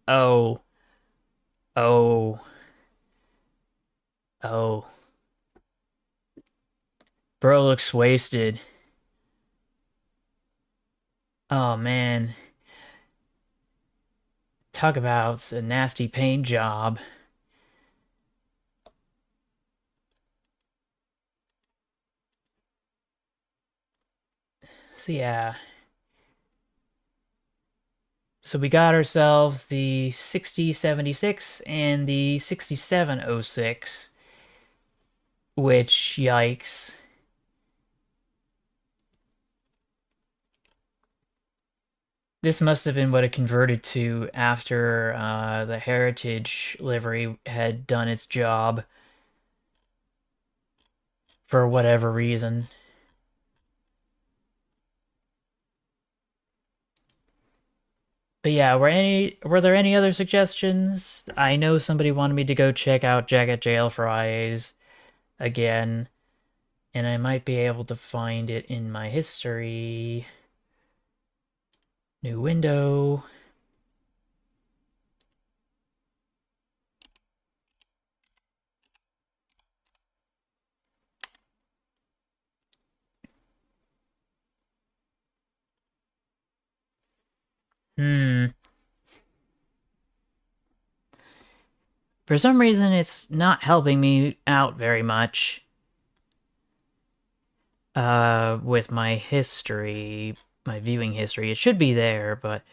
Oh. Oh. Oh. Bro looks wasted. Oh, man. Talk about a nasty paint job. So, yeah. So we got ourselves the 6076 and the 6706, which, yikes. This must have been what it converted to after the Heritage livery had done its job for whatever reason. But yeah, were there any other suggestions? I know somebody wanted me to go check out Jacket Jail Fries again, and I might be able to find it in my history. New window. For some reason, it's not helping me out very much with my history, my viewing history. It should be there, but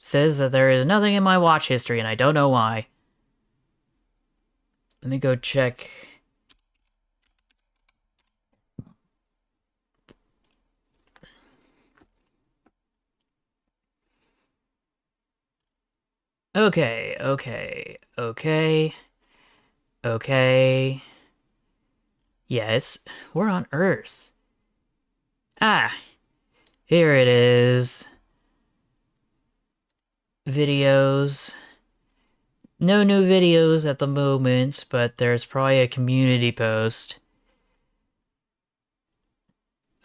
says that there is nothing in my watch history, and I don't know why. Let me go check. Okay, okay, okay, okay. Yeah, we're on Earth. Ah, here it is. Videos. No new videos at the moment, but there's probably a community post.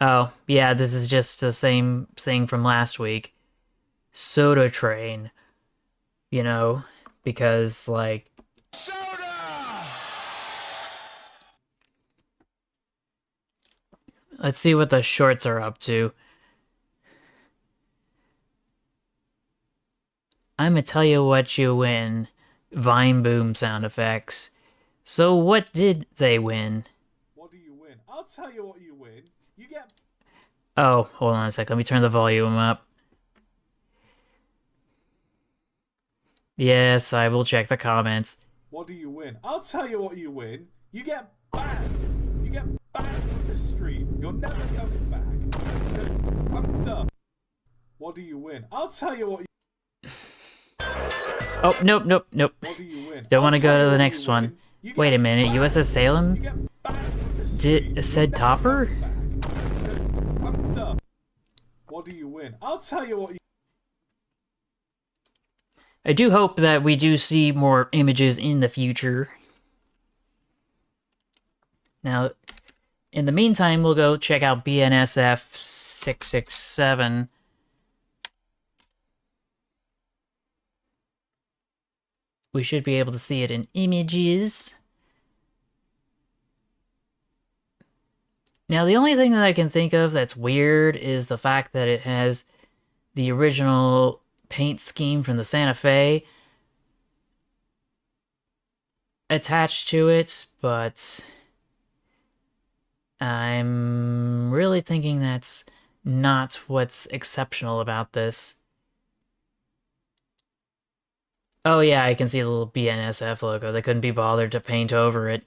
Oh, yeah, this is just the same thing from last week. Soda Train, you know, because, like, Soda! let's see what the shorts are up to. I'ma tell you what you win. Vine boom sound effects. So what did they win? What do you win? I'll tell you what you win. You get... Oh, hold on a sec. Let me turn the volume up. Yes, I will check the comments. What do you win? I'll tell you what you win. You get banned. You get banned from this stream. You're never coming back. I'm done. What do you win? I'll tell you what you... Oh, nope, nope, nope. What do you win? Don't want to I'll tell go to you the what next you one. win. You Wait get a minute, banned. USS You Salem? get banned from this stream. Did said You're Topper? never coming back. I'm done. What do you win? I'll tell you what you... I do hope that we do see more images in the future. Now, in the meantime, we'll go check out BNSF 667. We should be able to see it in images. Now, the only thing that I can think of that's weird is the fact that it has the original paint scheme from the Santa Fe attached to it, but I'm really thinking that's not what's exceptional about this. Oh yeah, I can see the little BNSF logo. They couldn't be bothered to paint over it.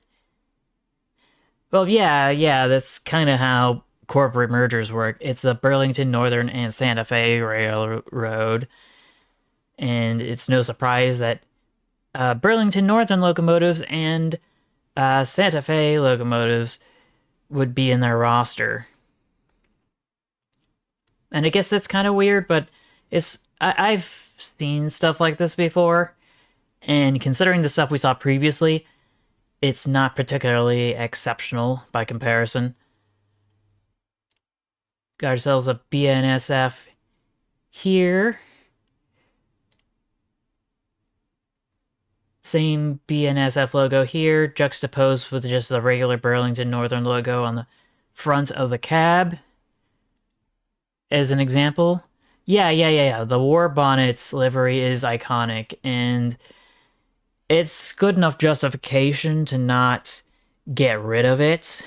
Well, yeah, that's kind of how corporate mergers work. It's the Burlington Northern and Santa Fe Railroad, and it's no surprise that Burlington Northern locomotives and Santa Fe locomotives would be in their roster. And I guess that's kind of weird, but I've seen stuff like this before, and considering the stuff we saw previously, it's not particularly exceptional by comparison. Got ourselves a BNSF here. Same BNSF logo here, juxtaposed with just the regular Burlington Northern logo on the front of the cab. As an example. Yeah. The War Bonnets livery is iconic, and it's good enough justification to not get rid of it.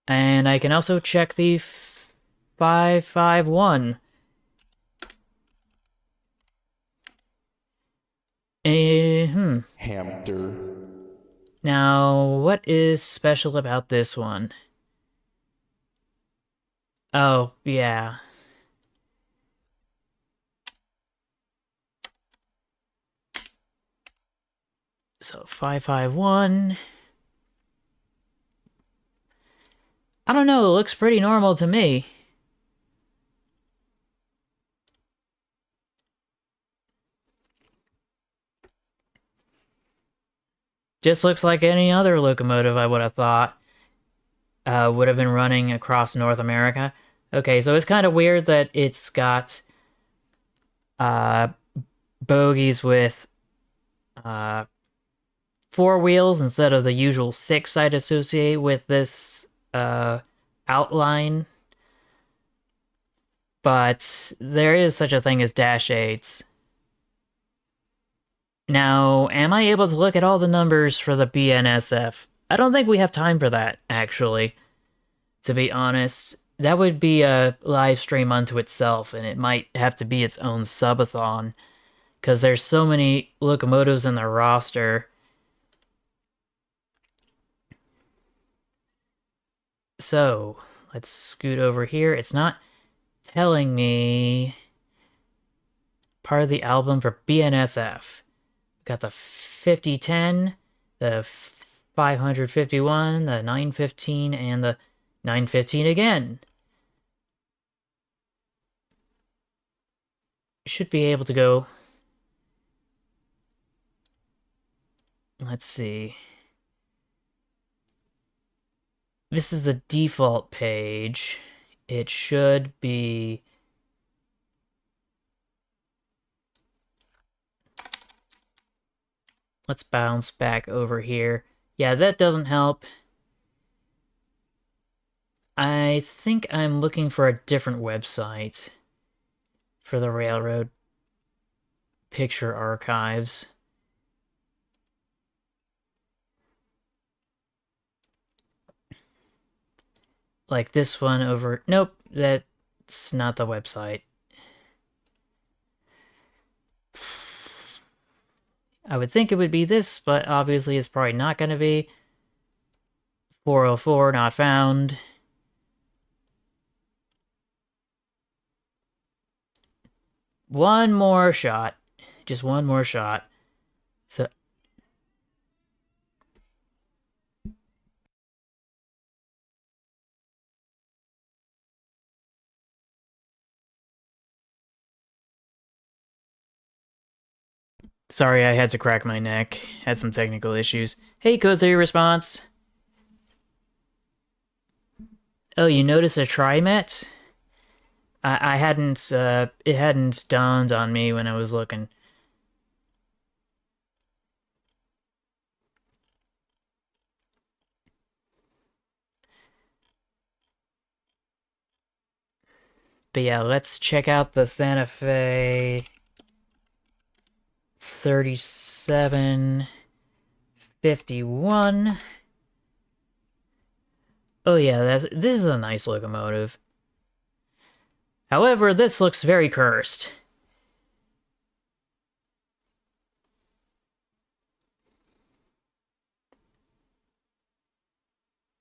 And I can also check the 551. Hamster. Now, what is special about this one? Oh, yeah. So, 551. I don't know, it looks pretty normal to me. Just looks like any other locomotive I would have thought would have been running across North America. Okay, so it's kind of weird that it's got bogies with 4 wheels instead of the usual 6 I'd associate with this outline. But there is such a thing as dash 8s. Now, am I able to look at all the numbers for the BNSF? I don't think we have time for that, actually, to be honest. That would be a live stream unto itself, and it might have to be its own subathon because there's so many locomotives in the roster. So let's scoot over here. It's not telling me part of the album for BNSF. Got the 5010, the 551, the 915, and the 915 again. Should be able to go. Let's see. This is the default page. It should be. Let's bounce back over here. Yeah, that doesn't help. I think I'm looking for a different website for the railroad picture archives. Like this one over. Nope, that's not the website. I would think it would be this, but obviously it's probably not going to be. 404 not found. One more shot. Just one more shot. So sorry, I had to crack my neck. Had some technical issues. Hey, Code 3 response. Oh, you noticed a TriMet? I hadn't, it hadn't dawned on me when I was looking. But yeah, let's check out the Santa Fe 3751. Oh yeah, this is a nice locomotive. However, this looks very cursed.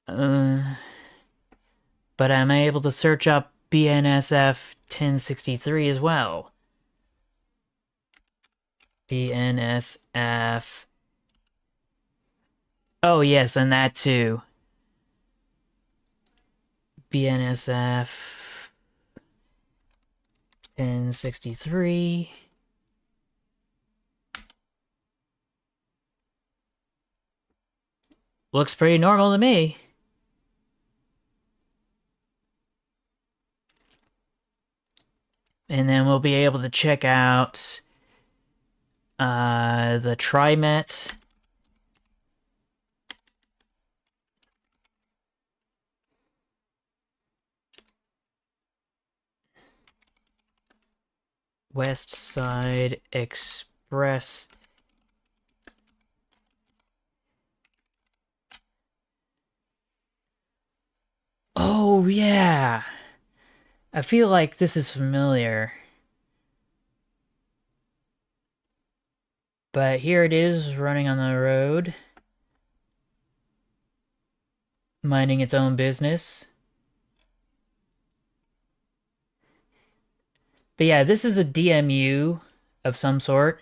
But I'm able to search up BNSF 1063 as well. BNSF. Oh, yes, and that too. BNSF 1063. Looks pretty normal to me. And then we'll be able to check out the TriMet. West Side Express. Oh, yeah. I feel like this is familiar. But here it is, running on the road. Minding its own business. But yeah, this is a DMU of some sort.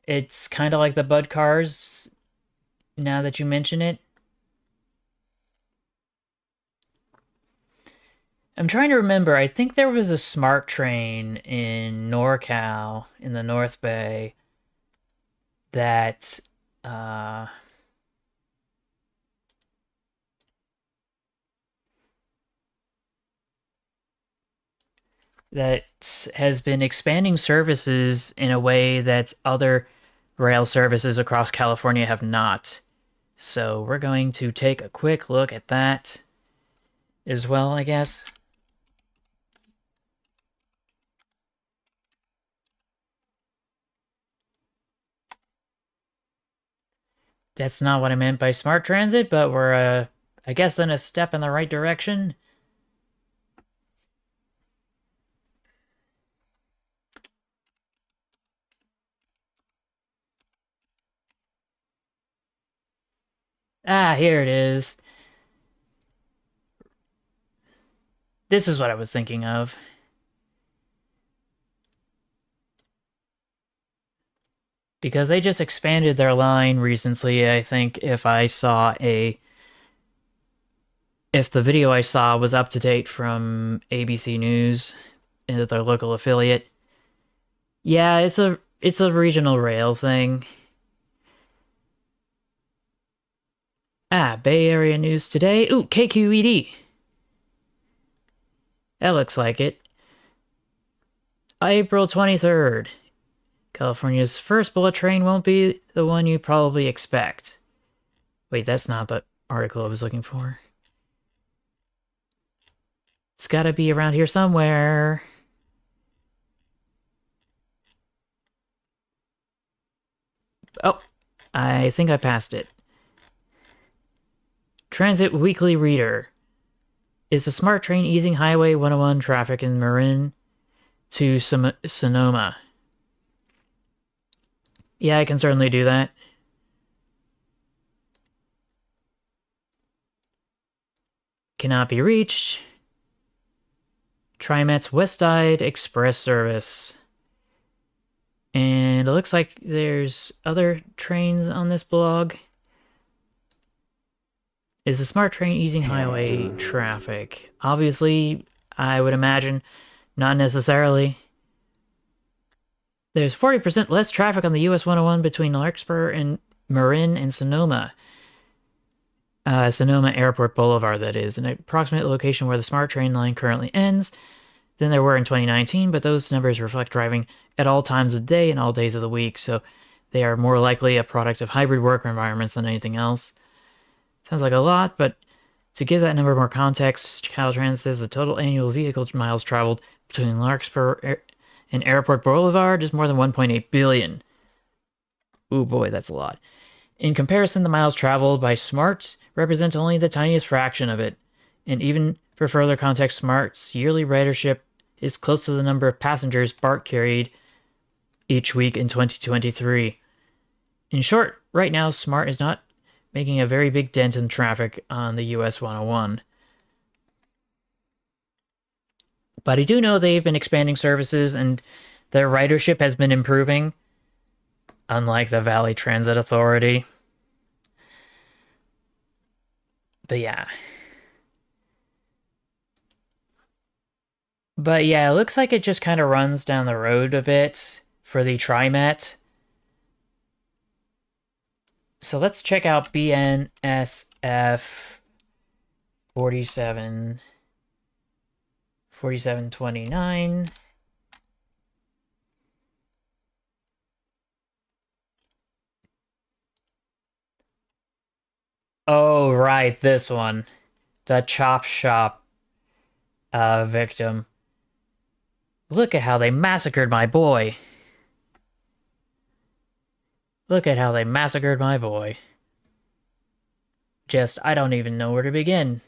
It's kind of like the Bud cars, now that you mention it. I'm trying to remember. I think there was a smart train in NorCal, in the North Bay, that that has been expanding services in a way that other rail services across California have not. So we're going to take a quick look at that as well, I guess. That's not what I meant by smart transit, but we're, I guess, then a step in the right direction. Ah, here it is. This is what I was thinking of. Because they just expanded their line recently. I think if the video I saw was up to date from ABC News, their local affiliate. Yeah, it's a regional rail thing. Ah, Bay Area News Today. Ooh, KQED. That looks like it. April 23rd. California's first bullet train won't be the one you probably expect. Wait, that's not the article I was looking for. It's gotta be around here somewhere. Oh, I think I passed it. Transit Weekly Reader. Is a smart train easing Highway 101 traffic in Marin to Sonoma? Yeah, I can certainly do that. Cannot be reached. TriMet's Westside Express service. And it looks like there's other trains on this blog. Is a smart train easing highway traffic? Obviously, I would imagine not necessarily. There's 40% less traffic on the US 101 between Larkspur and Marin and Sonoma. Sonoma Airport Boulevard, that is, an approximate location where the smart train line currently ends than there were in 2019, but those numbers reflect driving at all times of day and all days of the week, so they are more likely a product of hybrid work environments than anything else. Sounds like a lot, but to give that number more context, Caltrans says the total annual vehicle miles traveled between Larkspur and Airport Boulevard is more than 1.8 billion. Ooh boy, that's a lot. In comparison, the miles traveled by Smart represent only the tiniest fraction of it. And even for further context, Smart's yearly ridership is close to the number of passengers BART carried each week in 2023. In short, right now, Smart is not making a very big dent in traffic on the US 101. But I do know they've been expanding services and their ridership has been improving, unlike the Valley Transit Authority. But yeah. But yeah, it looks like it just kind of runs down the road a bit for the TriMet. So let's check out BNSF 4729. Oh, right, this one. The Chop Shop victim. Look at how they massacred my boy. Look at how they massacred my boy. I don't even know where to begin.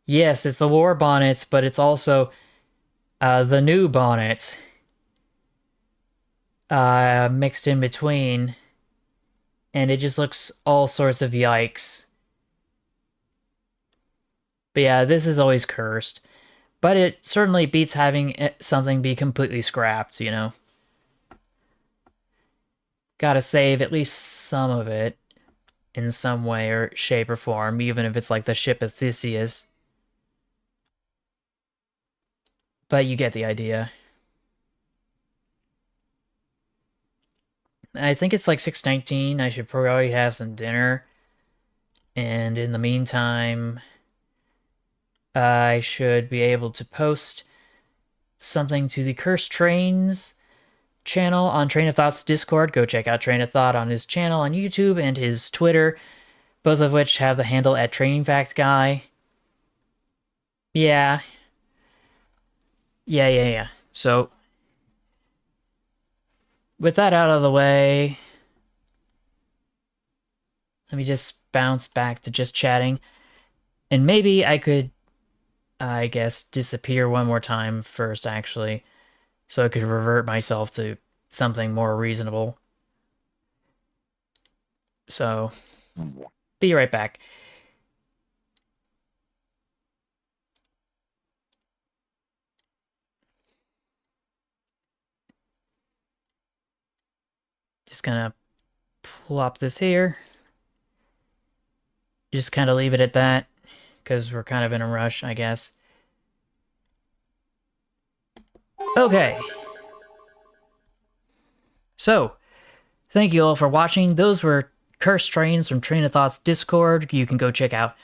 Yes, it's the war bonnets, but it's also the new bonnet mixed in between. And it just looks all sorts of yikes. But yeah, this is always cursed. But it certainly beats having something be completely scrapped, you know? Gotta save at least some of it in some way or shape or form, even if it's like the ship of Theseus. But you get the idea. I think it's like 6:19. I should probably have some dinner. And in the meantime, I should be able to post something to the Cursed Trains channel on Train of Thought's Discord. Go check out Train of Thought on his channel on YouTube and his Twitter, both of which have the handle at Training Fact Guy. Yeah. Yeah. So, with that out of the way, let me just bounce back to just chatting. And maybe I could, I guess, disappear one more time first, actually. so I could revert myself to something more reasonable. So, be right back. Just gonna plop this here. Just kind of leave it at that, because we're kind of in a rush, I guess. Okay. So, thank you all for watching. Those were Cursed Trains from Train of Thought's Discord. You can go check out.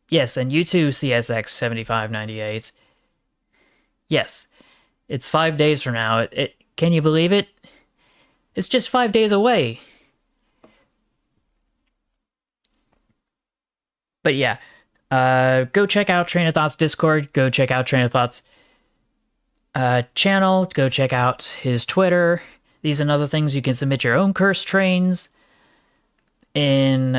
Yes, and you too, CSX7598. Yes, it's 5 days from now. Can you believe it? It's just 5 days away. But yeah, go check out Train of Thought's Discord. Go check out Train of Thought's channel. Go check out his Twitter. These and other things. You can submit your own cursed trains in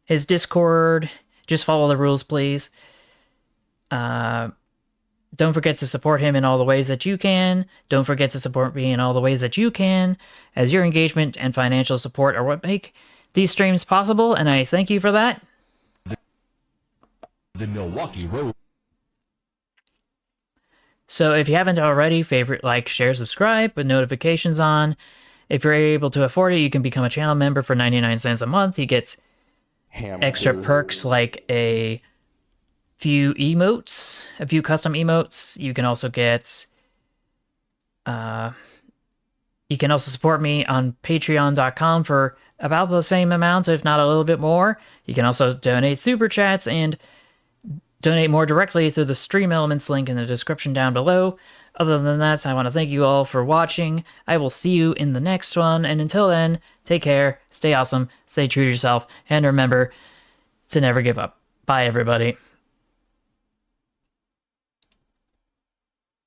his Discord. Just follow the rules, please. Don't forget to support him in all the ways that you can. Don't forget to support me in all the ways that you can, as your engagement and financial support are what make these streams possible, and I thank you for that. The Milwaukee Road. So if you haven't already, favorite, like, share, subscribe, with notifications on. If you're able to afford it, you can become a channel member for 99 cents a month. You get extra perks like a few emotes, a few custom emotes. You can also get... you can also support me on patreon.com for about the same amount, if not a little bit more. You can also donate super chats and donate more directly through the Stream Elements link in the description down below. Other than that, I want to thank you all for watching. I will see you in the next one, and until then, take care, stay awesome, stay true to yourself, and remember to never give up. Bye, everybody.